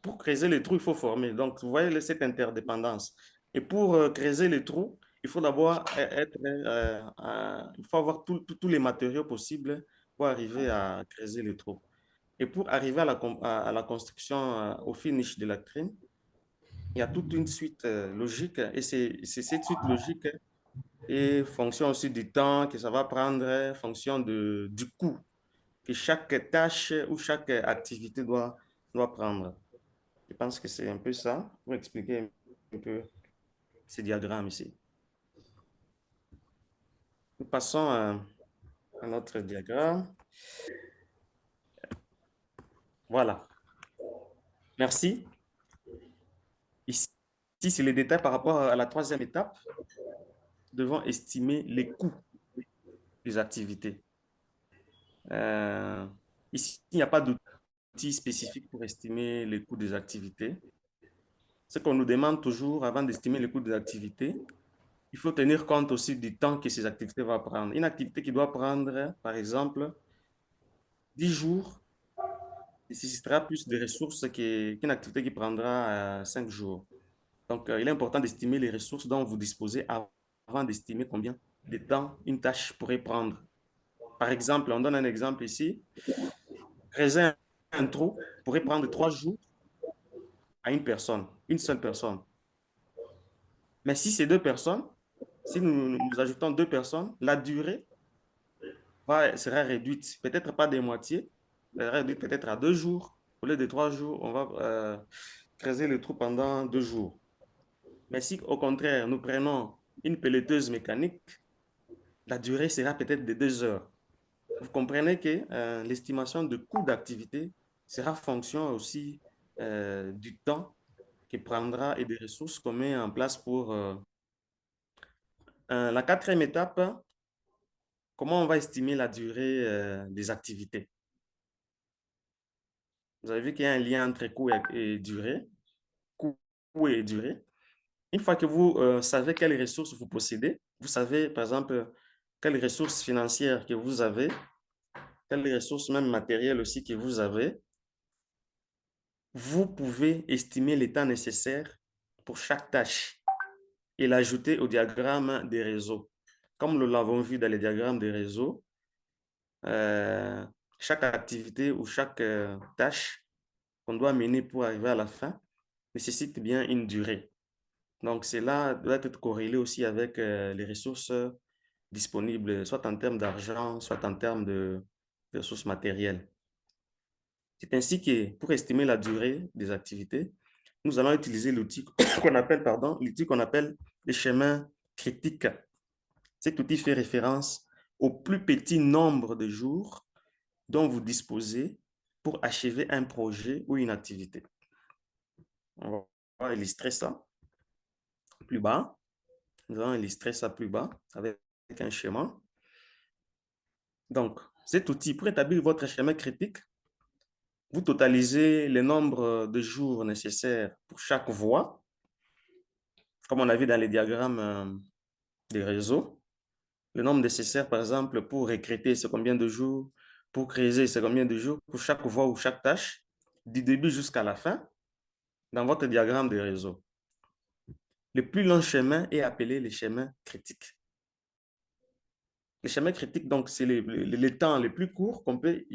Pour creuser les trous, il faut former. Donc, vous voyez cette interdépendance. Et pour creuser les trous, il faut d'abord il faut avoir tous les matériaux possibles pour arriver à creuser les trous. Et pour arriver à la construction, au finish de la crème, il y a toute une suite logique. Et c'est cette suite logique et fonction aussi du temps que ça va prendre, fonction du coût que chaque tâche ou chaque activité doit prendre. Je pense que c'est un peu ça pour expliquer un peu ces diagrammes ici. Nous passons à notre diagramme. Voilà. Merci. Ici, c'est les détails par rapport à la troisième étape. Nous devons estimer les coûts des activités. Euh, Ici, il n'y a pas d'outil spécifique pour estimer les coûts des activités. Ce qu'on nous demande toujours avant d'estimer les coûts des activités, il faut tenir compte aussi du temps que ces activités vont prendre. Une activité qui doit prendre, par exemple, 10 jours, nécessitera plus de ressources qu'une activité qui prendra 5 jours. Donc, il est important d'estimer les ressources dont vous disposez avant d'estimer combien de temps une tâche pourrait prendre. Par exemple, on donne un exemple ici. Creuser un trou pourrait prendre 3 jours à une personne, une seule personne. Mais si c'est deux personnes, si nous ajoutons deux personnes, la durée sera réduite, peut-être pas des moitiés, elle sera réduite peut-être à 2 jours. Au lieu de 3 jours, on va creuser le trou pendant 2 jours. Mais si au contraire, nous prenons une pelleteuse mécanique, la durée sera peut-être de 2 heures. Vous comprenez que l'estimation de coût d'activité sera fonction aussi du temps qu'il prendra et des ressources qu'on met en place pour la quatrième étape. Comment on va estimer la durée des activités? Vous avez vu qu'il y a un lien entre coût et durée. Coût et durée. Une fois que vous savez quelles ressources vous possédez, vous savez par exemple quelles ressources financières que vous avez, quelles ressources même matérielles aussi que vous avez, vous pouvez estimer le temps nécessaire pour chaque tâche et l'ajouter au diagramme des réseaux. Comme nous l'avons vu dans les diagrammes des réseaux, euh, chaque activité ou chaque tâche qu'on doit mener pour arriver à la fin nécessite bien une durée. Donc, cela doit être corrélé aussi avec les ressources disponibles, soit en termes d'argent, soit en termes de ressources matérielles. C'est ainsi que pour estimer la durée des activités, nous allons utiliser l'outil l'outil qu'on appelle les schémas critiques. Cet outil fait référence au plus petit nombre de jours dont vous disposez pour achever un projet ou une activité. On va illustrer ça plus bas. Nous allons illustrer ça plus bas avec un schéma. Donc, cet outil, pour établir votre schéma critique, vous totalisez le nombre de jours nécessaires pour chaque voie, comme on a vu dans les diagrammes des réseaux. Le nombre nécessaire, par exemple, pour recruter, c'est combien de jours? Pour créer, c'est combien de jours? Pour chaque voie ou chaque tâche, du début jusqu'à la fin, dans votre diagramme de réseau. Le plus long chemin est appelé le chemin critique. Le chemin critique, donc, c'est le temps le plus court qu'on peut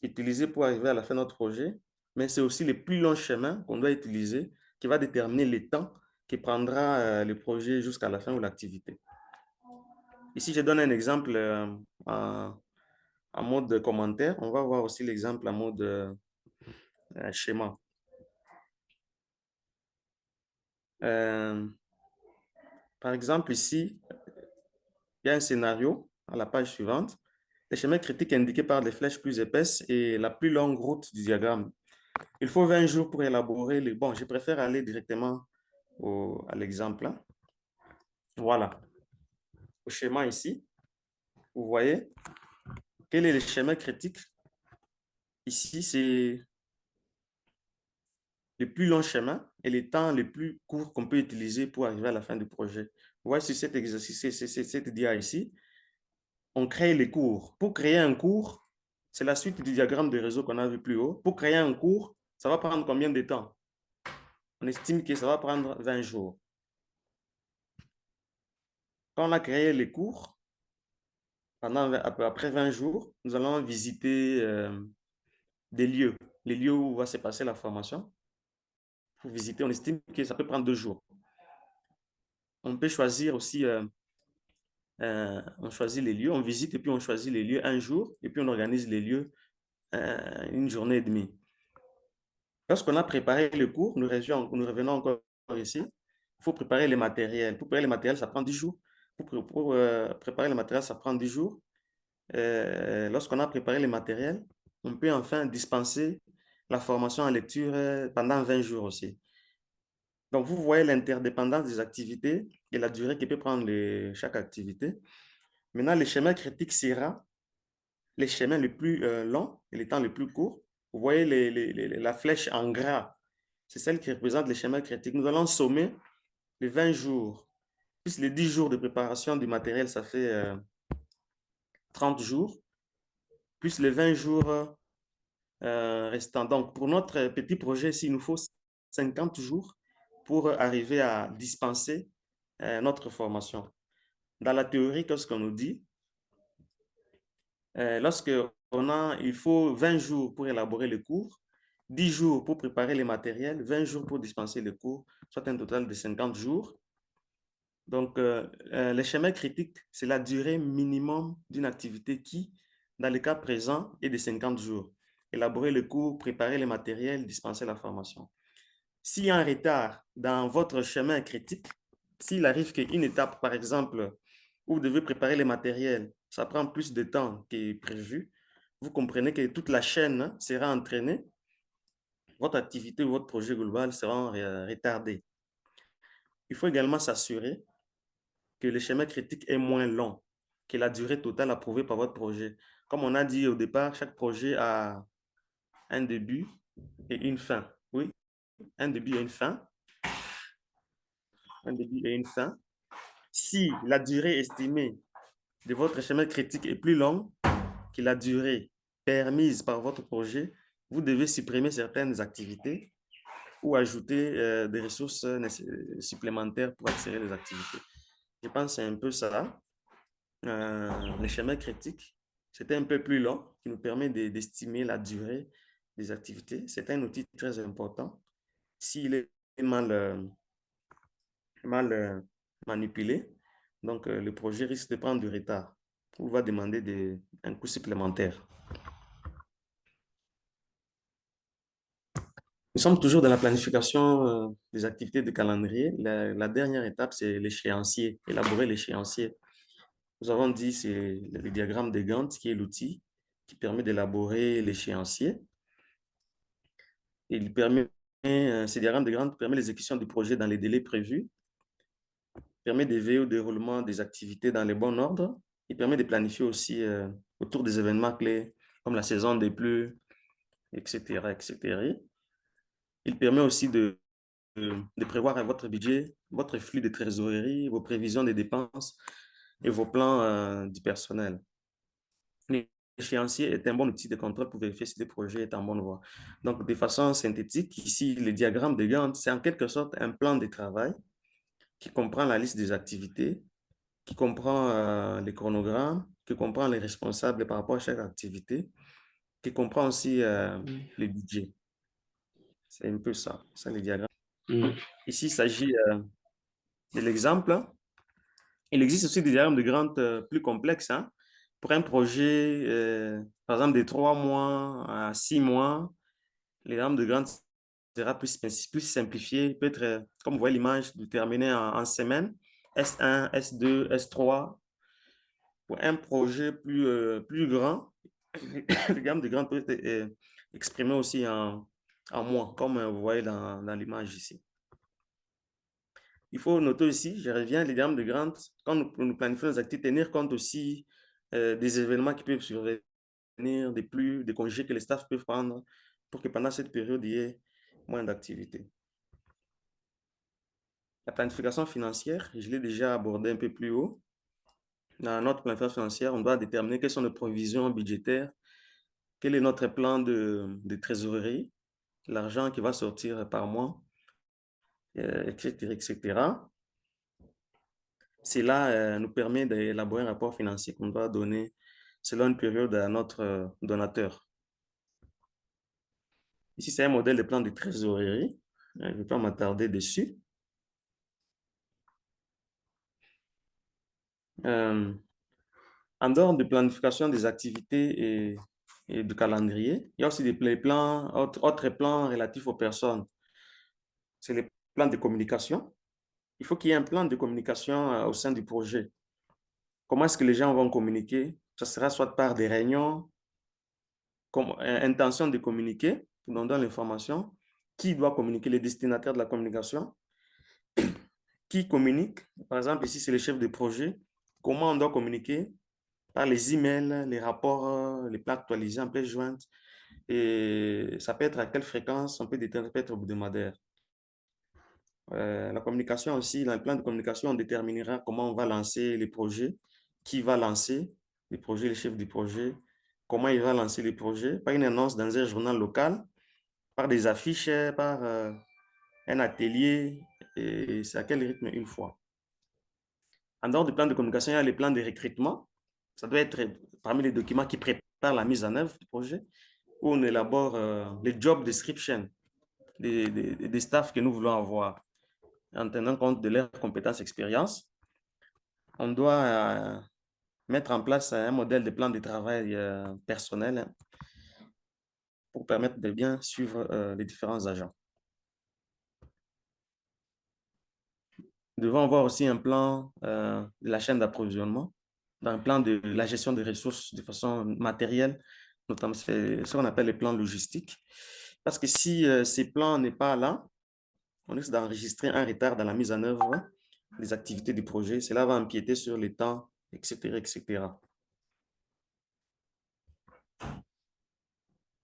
utiliser pour arriver à la fin de notre projet, mais c'est aussi le plus long chemin qu'on doit utiliser, qui va déterminer le temps qui prendra le projet jusqu'à la fin de l'activité. Ici, je donne un exemple en mode commentaire. On va voir aussi l'exemple en mode schéma. Par exemple, ici, il y a un scénario à la page suivante. Les schémas critiques indiqués par des flèches plus épaisses et la plus longue route du diagramme. Il faut 20 jours pour élaborer les... Bon, je préfère aller directement à l'exemple. Voilà. Au schéma ici, vous voyez quel est le schéma critique. Ici, c'est le plus long chemin et le temps le plus court qu'on peut utiliser pour arriver à la fin du projet. Vous voyez sur cet exercice, cette dia ici, on crée les cours. Pour créer un cours, c'est la suite du diagramme de réseau qu'on a vu plus haut. Pour créer un cours, ça va prendre combien de temps? On estime que ça va prendre 20 jours. Quand on a créé les cours, après 20 jours, nous allons visiter des lieux, les lieux où va se passer la formation. Pour visiter, on estime que ça peut prendre 2 jours. On peut choisir aussi, on choisit les lieux, on visite et puis on choisit les lieux un jour et puis on organise les lieux une journée et demie. Lorsqu'on a préparé le cours, nous revenons encore ici. Il faut préparer les matériels. Pour préparer les matériels, ça prend 10 jours. Pour préparer les matériels, ça prend 10 jours. Lorsqu'on a préparé les matériels, on peut enfin dispenser la formation en lecture pendant 20 jours aussi. Donc, vous voyez l'interdépendance des activités et la durée que peut prendre chaque activité. Maintenant, le schéma critique sera les chemins les plus longs et les temps les plus courts. Vous voyez la flèche en gras, c'est celle qui représente les schémas critiques. Nous allons sommer les 20 jours, plus les 10 jours de préparation du matériel, ça fait 30 jours, plus les 20 jours restants. Donc, pour notre petit projet, il nous faut 50 jours pour arriver à dispenser notre formation. Dans la théorie, qu'est-ce qu'on nous dit? Il faut 20 jours pour élaborer le cours, 10 jours pour préparer les matériels, 20 jours pour dispenser le cours, soit un total de 50 jours. Donc, les schémas critiques, c'est la durée minimum d'une activité qui, dans le cas présent, est de 50 jours. Élaborer le cours, préparer les matériels, dispenser la formation. S'il y a un retard dans votre schéma critique, s'il arrive qu'une étape, par exemple, où vous devez préparer les matériels, ça prend plus de temps que prévu, vous comprenez que toute la chaîne sera entraînée, votre activité ou votre projet global sera retardé. Il faut également s'assurer que le schéma critique est moins long que la durée totale approuvée par votre projet. Comme on a dit au départ, chaque projet a un début et une fin. Oui, un début et une fin. Un début et une fin. Si la durée estimée de votre schéma critique est plus longue que la durée permise par votre projet, vous devez supprimer certaines activités ou ajouter des ressources supplémentaires pour accélérer les activités. Je pense que c'est un peu ça. Le schéma critique, c'était un peu plus long, qui nous permet d'estimer la durée des activités. C'est un outil très important. S'il est mal manipulé, donc le projet risque de prendre du retard ou va demander un coût supplémentaire. Nous sommes toujours dans la planification des activités de calendrier. La dernière étape, c'est l'échéancier, élaborer l'échéancier. Nous avons dit c'est le diagramme de Gantt, qui est l'outil qui permet d'élaborer l'échéancier. Ce diagramme de Gantt permet l'exécution du projet dans les délais prévus, permet de veiller au déroulement des activités dans le bon ordre. Il permet de planifier aussi autour des événements clés, comme la saison des pluies, etc., etc. Il permet aussi de prévoir votre budget, votre flux de trésorerie, vos prévisions de dépenses et vos plans du personnel. L'échéancier est un bon outil de contrôle pour vérifier si le projet est en bonne voie. Donc, de façon synthétique, ici, le diagramme de Gantt, c'est en quelque sorte un plan de travail qui comprend la liste des activités, qui comprend les chronogrammes, qui comprend les responsables par rapport à chaque activité, qui comprend aussi le budget. C'est un peu ça, le diagramme. Ici, il s'agit de l'exemple. Il existe aussi des diagrammes de Gantt plus complexes, hein. Pour un projet, par exemple, de 3 mois à 6 mois, les diagrammes de Gantt sera plus simplifié. Il peut être, comme vous voyez l'image, déterminé en semaines, S1, S2, S3. Pour un projet plus grand, le diagramme de Gantt peut être exprimé aussi en mois, comme vous voyez dans l'image ici. Il faut noter aussi, je reviens, les diagrammes de Gantt, quand nous planifions nos activités, tenir compte aussi des événements qui peuvent survenir, des congés que les staffs peuvent prendre pour que pendant cette période, il y ait moins d'activités. La planification financière, je l'ai déjà abordé un peu plus haut. Dans notre planification financière, on doit déterminer quelles sont nos provisions budgétaires, quel est notre plan de trésorerie, l'argent qui va sortir par mois, etc., etc. Cela nous permet d'élaborer un rapport financier qu'on doit donner selon une période à notre donateur. Ici, c'est un modèle de plan de trésorerie. Je ne vais pas m'attarder dessus. En dehors de planification des activités et du calendrier, il y a aussi des plans, autres plans relatifs aux personnes. C'est les plans de communication. Il faut qu'il y ait un plan de communication au sein du projet. Comment est-ce que les gens vont communiquer? Ce sera soit par des réunions, comme intention de communiquer, pour donner l'information. Qui doit communiquer? Les destinataires de la communication. Qui communique? Par exemple, ici, c'est le chef de projet. Comment on doit communiquer? Par les emails, les rapports, les plans actualisés en pièce jointe. Et ça peut être à quelle fréquence? On peut déterminer, peut être hebdomadaire. La communication aussi, dans le plan de communication, on déterminera comment on va lancer les projets, qui va lancer les projets, le chef du projet, comment il va lancer les projets, par une annonce dans un journal local, par des affiches, par un atelier, et c'est à quel rythme une fois. En dehors du plan de communication, il y a les plans de recrutement. Ça doit être parmi les documents qui préparent la mise en œuvre du projet, où on élabore les job description des staffs que nous voulons avoir. En tenant compte de leurs compétences et expériences, on doit mettre en place un modèle de plan de travail personnel, hein, pour permettre de bien suivre les différents agents. Nous devons avoir aussi un plan de la chaîne d'approvisionnement, un plan de la gestion des ressources de façon matérielle, notamment ce qu'on appelle les plans logistiques. Parce que si ces plans n'est pas là, on risque d'enregistrer un retard dans la mise en œuvre des activités du projet. Cela va empiéter sur les temps, etc., etc.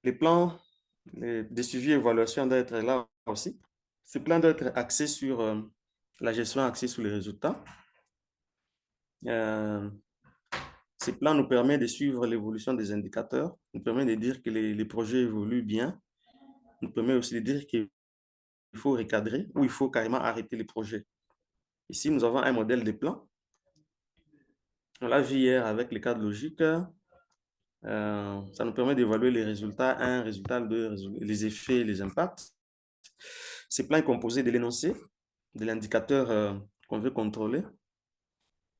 Les plans de suivi et évaluation doivent être là aussi. Ces plans doivent être axés sur la gestion, axée sur les résultats. Ces plans nous permettent de suivre l'évolution des indicateurs, nous permettent de dire que les projets évoluent bien, nous permettent aussi de dire qu'il faut recadrer ou il faut carrément arrêter les projets. Ici, nous avons un modèle de plan. On l'a vu hier avec les cadres logiques. Ça nous permet d'évaluer les résultats 1, résultat 2, les effets et les impacts. Ce plan est composé de l'énoncé, de l'indicateur qu'on veut contrôler,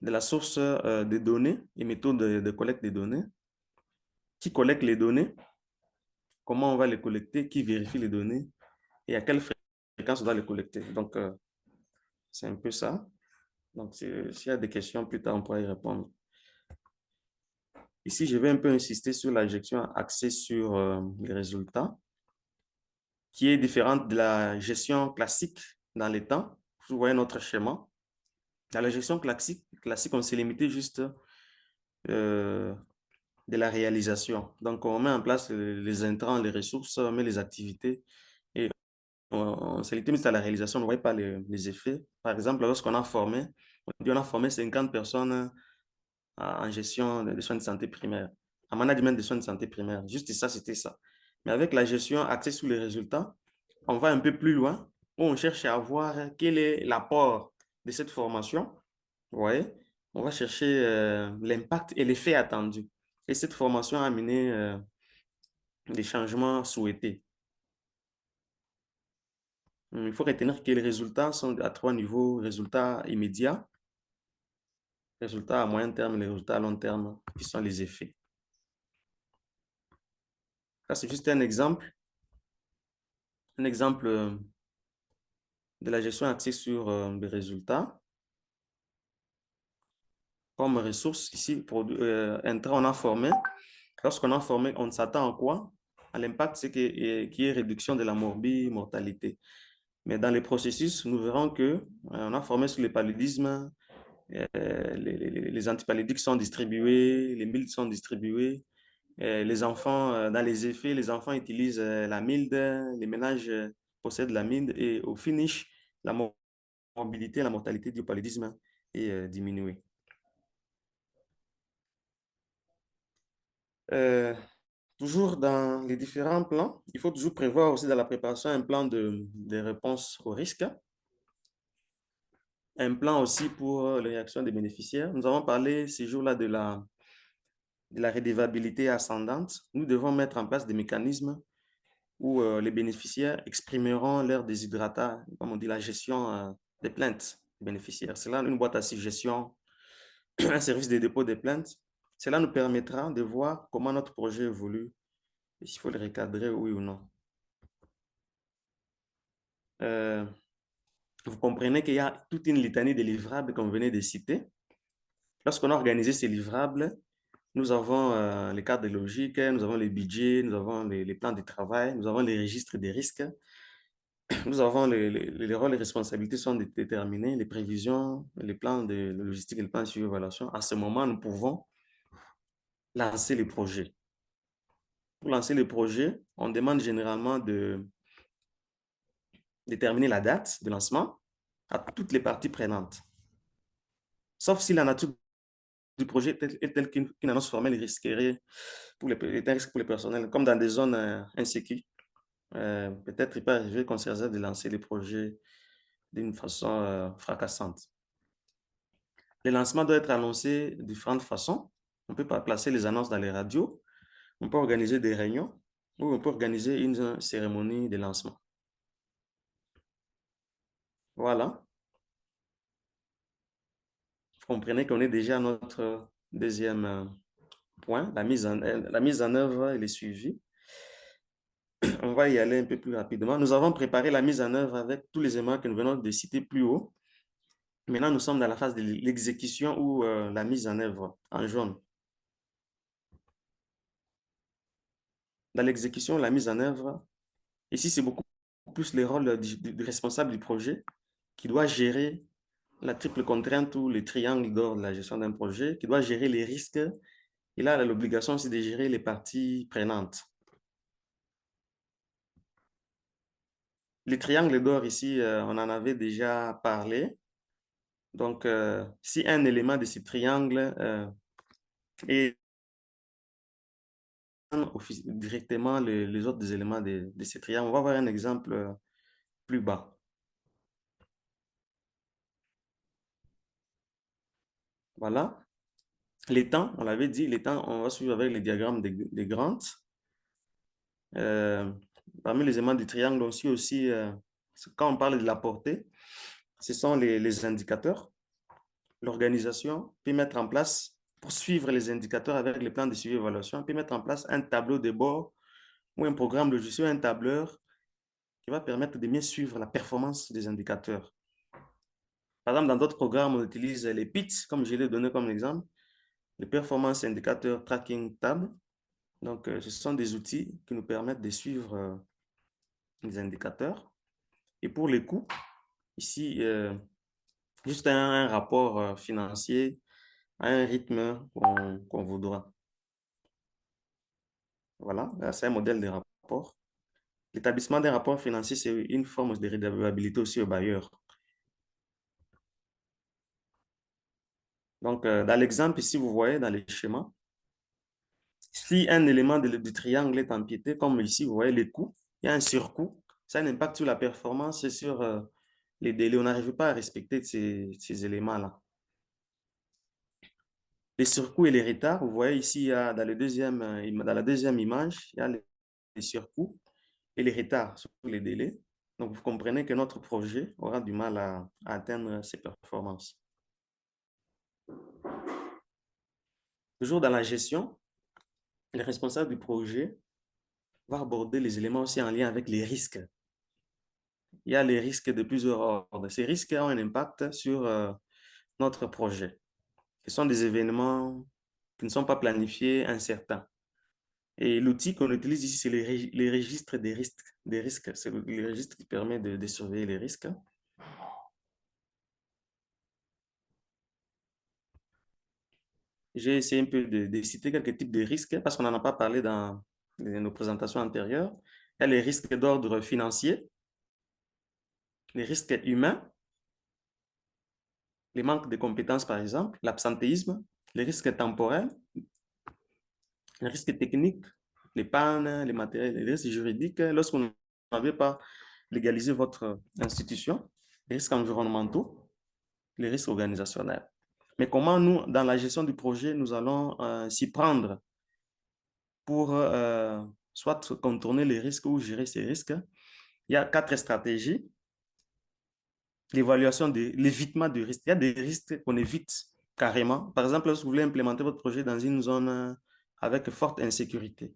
de la source des données et méthode de collecte des données, qui collecte les données, comment on va les collecter, qui vérifie les données et à quelle fréquence on doit les collecter. Donc, c'est un peu ça. Donc, s'il y a des questions plus tard, on pourra y répondre. Ici, je vais un peu insister sur la gestion axée sur les résultats, qui est différente de la gestion classique dans les temps. Vous voyez notre schéma. Dans la gestion classique on s'est limité juste de la réalisation. Donc, on met en place les intrants, les ressources, on met les activités et on s'est limité à la réalisation, on ne voyait pas les effets. Par exemple, lorsqu'on a formé, on a formé 50 personnes en gestion des soins de santé primaire, en management des soins de santé primaire. Juste ça, c'était ça. Mais avec la gestion axée sur les résultats, on va un peu plus loin, où on cherche à voir quel est l'apport de cette formation. Vous voyez, on va chercher l'impact et l'effet attendu. Et cette formation a amené des changements souhaités. Il faut retenir que les résultats sont à 3 niveaux. Résultats immédiats, résultats à moyen terme et les résultats à long terme, qui sont les effets. Ça, c'est juste un exemple de la gestion axée sur les résultats. Comme ressource, ici, pour intrant, on a formé. Lorsqu'on a formé, on s'attend à quoi? À l'impact, c'est qu'il y ait réduction de la mortalité. Mais dans les processus, nous verrons que on a formé sur le paludisme, les antipaludiques sont distribués, les mildes sont distribués. Les enfants, dans les effets, les enfants utilisent la milde, les ménages possèdent la milde et au finish, la morbidité, la mortalité du paludisme est diminuée. Toujours dans les différents plans, il faut toujours prévoir aussi dans la préparation un plan de réponse au risque, un plan aussi pour les réactions des bénéficiaires. Nous avons parlé ces jours-là de la redevabilité ascendante. Nous devons mettre en place des mécanismes où les bénéficiaires exprimeront leur déshydratat, comme on dit, la gestion des plaintes des bénéficiaires. C'est là une boîte à suggestions, un service de dépôt des plaintes. Cela nous permettra de voir comment notre projet évolue et s'il faut le recadrer, oui ou non. Vous comprenez qu'il y a toute une litanie de livrables qu'on venait de citer. Lorsqu'on a organisé ces livrables, nous avons les cadres logiques, nous avons les budgets, nous avons les plans de travail, nous avons les registres des risques, nous avons les rôles et responsabilités sont déterminés, les prévisions, les plans de logistique et les plans de suivi et évaluation. À ce moment, nous pouvons lancer les projets. Pour lancer les projets, on demande généralement de déterminer la date de lancement à toutes les parties prenantes. Sauf si la nature du projet est telle qu'une annonce formelle risquerait est un risque pour les personnels, comme dans des zones insécues. Peut-être il peut arriver qu'on se réserve de lancer les projets d'une façon fracassante. Les lancements doivent être annoncés de différentes façons. On peut pas placer les annonces dans les radios, on peut organiser des réunions ou on peut organiser une cérémonie de lancement. Voilà. Vous comprenez qu'on est déjà à notre deuxième point, la mise en œuvre et les suivis. On va y aller un peu plus rapidement. Nous avons préparé la mise en œuvre avec tous les éléments que nous venons de citer plus haut. Maintenant, nous sommes dans la phase de l'exécution ou la mise en œuvre en jaune. Dans l'exécution, la mise en œuvre, ici, c'est beaucoup plus le rôle du responsable du projet qui doit gérer la triple contrainte ou le triangle d'or de la gestion d'un projet, qui doit gérer les risques. Il a l'obligation aussi de gérer les parties prenantes. Le triangle d'or ici, on en avait déjà parlé. Donc, si un élément de ce triangle est directement les autres éléments de ce triangle, on va voir un exemple plus bas. Voilà. Les temps, on l'avait dit, les temps, on va suivre avec les diagrammes des Grant. Parmi les éléments du triangle aussi quand on parle de la portée, ce sont les indicateurs. L'organisation peut mettre en place, pour suivre les indicateurs avec les plans de suivi et évaluation, peut mettre en place un tableau de bord ou un programme logiciel, un tableur qui va permettre de mieux suivre la performance des indicateurs. Par exemple, dans d'autres programmes, on utilise les PIT, comme je l'ai donné comme exemple, les Performance Indicator Tracking Table. Donc, ce sont des outils qui nous permettent de suivre les indicateurs. Et pour les coûts, ici, juste un rapport financier à un rythme qu'on voudra. Voilà, c'est un modèle de rapport. L'établissement d'un rapport financier, c'est une forme de redevabilité aussi au bailleur. Donc, dans l'exemple ici, vous voyez dans les schémas, si un élément du triangle est empiété, comme ici, vous voyez les coûts, il y a un surcoût, ça a un impact sur la performance et sur les délais. On n'arrive pas à respecter ces éléments-là. Les surcoûts et les retards, vous voyez ici, dans la deuxième image, il y a les surcoûts et les retards sur les délais. Donc, vous comprenez que notre projet aura du mal à atteindre ses performances. Toujours dans la gestion, le responsable du projet va aborder les éléments aussi en lien avec les risques. Il y a les risques de plusieurs ordres. Ces risques ont un impact sur notre projet. Ce sont des événements qui ne sont pas planifiés, incertains. Et l'outil qu'on utilise ici, c'est les registres des risques. C'est le registre qui permet de surveiller les risques. J'ai essayé un peu de citer quelques types de risques parce qu'on n'en a pas parlé dans nos présentations antérieures. Il y a les risques d'ordre financier, les risques humains, les manques de compétences, par exemple, l'absentéisme, les risques temporels, les risques techniques, les pannes, les matériels, les risques juridiques, lorsqu'on n'avait pas légalisé votre institution, les risques environnementaux, les risques organisationnels. Mais comment nous, dans la gestion du projet, nous allons s'y prendre pour soit contourner les risques ou gérer ces risques? Il y a 4 stratégies. L'évitement du risque. Il y a des risques qu'on évite carrément. Par exemple, lorsque vous voulez implémenter votre projet dans une zone avec forte insécurité,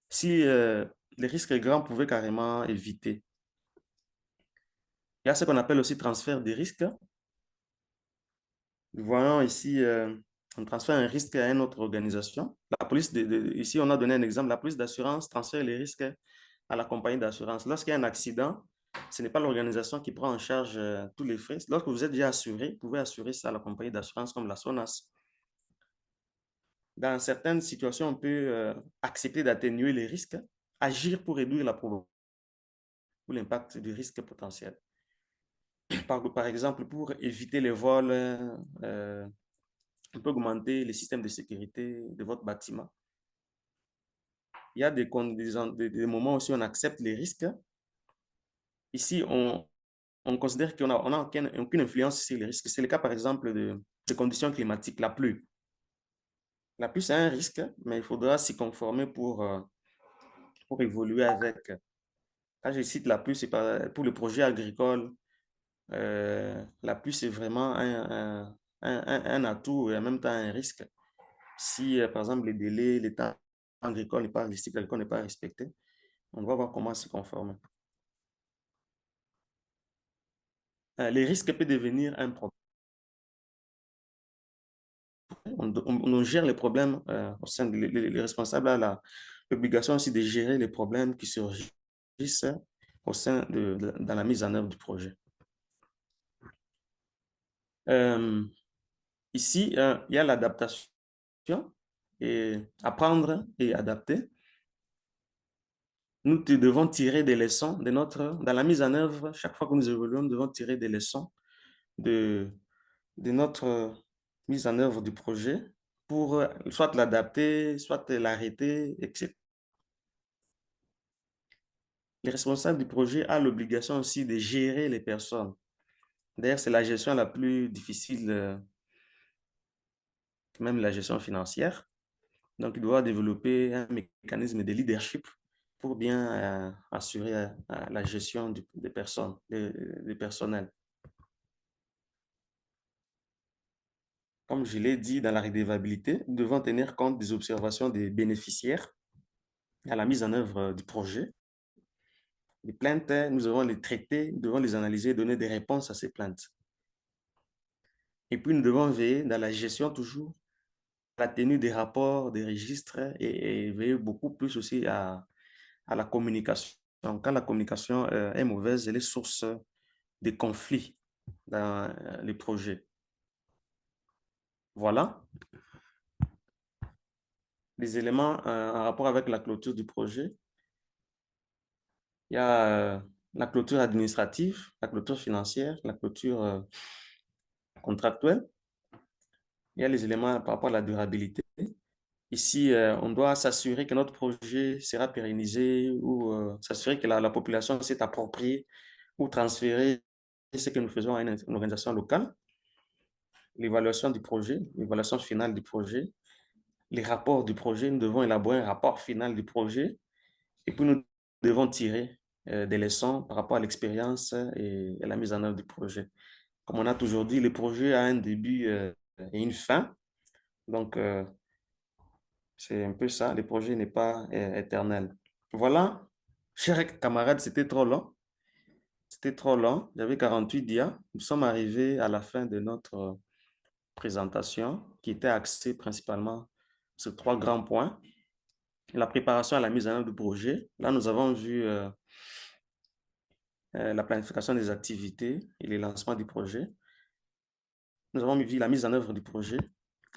si les risques grands pouvaient carrément éviter. Il y a ce qu'on appelle aussi transfert des risques. Nous voyons ici, on transfère un risque à une autre organisation. La police, ici, on a donné un exemple. La police d'assurance transfère les risques à la compagnie d'assurance. Lorsqu'il y a un accident, ce n'est pas l'organisation qui prend en charge tous les frais. Lorsque vous êtes déjà assuré, vous pouvez assurer ça à la compagnie d'assurance comme la SONAS. Dans certaines situations, on peut accepter d'atténuer les risques, agir pour réduire la probabilité ou l'impact du risque potentiel. Par exemple, pour éviter les vols, on peut augmenter les systèmes de sécurité de votre bâtiment. Il y a des moments aussi où on accepte les risques. Ici, on considère qu'on n'a aucune influence sur les risques. C'est le cas, par exemple, des conditions climatiques, la pluie. La pluie, c'est un risque, mais il faudra s'y conformer pour évoluer avec. Quand je cite la pluie, c'est pour le projet agricole. La pluie, c'est vraiment un atout et en même temps un risque. Si, par exemple, les délais, les temps agricoles, les cycles agricoles n'est pas respecté, on va voir comment s'y conformer. Les risques peuvent devenir un problème. On gère les problèmes au sein les responsables à l'obligation aussi de gérer les problèmes qui surgissent au sein dans la mise en œuvre du projet. Ici, il y a l'adaptation et apprendre et adapter. Nous devons tirer des leçons dans la mise en œuvre. Chaque fois que nous évoluons, nous devons tirer des leçons de notre mise en œuvre du projet pour soit l'adapter, soit l'arrêter, etc. Les responsables du projet ont l'obligation aussi de gérer les personnes. D'ailleurs, c'est la gestion la plus difficile, même la gestion financière. Donc, il doit développer un mécanisme de leadership pour bien assurer la gestion des personnes, des personnels. Comme je l'ai dit, dans la redevabilité, nous devons tenir compte des observations des bénéficiaires à la mise en œuvre du projet. Les plaintes, nous devons les traiter, nous devons les analyser et donner des réponses à ces plaintes. Et puis, nous devons veiller dans la gestion toujours à la tenue des rapports, des registres et veiller beaucoup plus aussi à la communication. Donc, quand la communication est mauvaise, elle est source de conflits dans les projets. Voilà les éléments en rapport avec la clôture du projet. Il y a la clôture administrative, la clôture financière, la clôture contractuelle. Il y a les éléments par rapport à la durabilité. Ici, on doit s'assurer que notre projet sera pérennisé ou s'assurer que la population s'est appropriée ou transférée ce que nous faisons à une organisation locale. L'évaluation du projet, l'évaluation finale du projet, les rapports du projet. Nous devons élaborer un rapport final du projet et puis nous devons tirer des leçons par rapport à l'expérience et la mise en œuvre du projet. Comme on a toujours dit, le projet a un début et une fin. Donc, c'est un peu ça. Le projet n'est pas éternel. Voilà. Chers camarades, c'était trop long. C'était trop long. J'avais 48 dias. Nous sommes arrivés à la fin de notre présentation qui était axée principalement sur 3 grands points. La préparation à la mise en œuvre du projet. Là, nous avons vu la planification des activités et le lancement du projet. Nous avons vu la mise en œuvre du projet,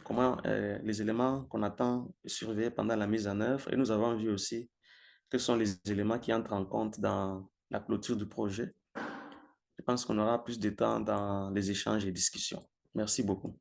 comment les éléments qu'on attend surveiller pendant la mise en œuvre. Et nous avons vu aussi quels sont les éléments qui entrent en compte dans la clôture du projet. Je pense qu'on aura plus de temps dans les échanges et discussions. Merci beaucoup.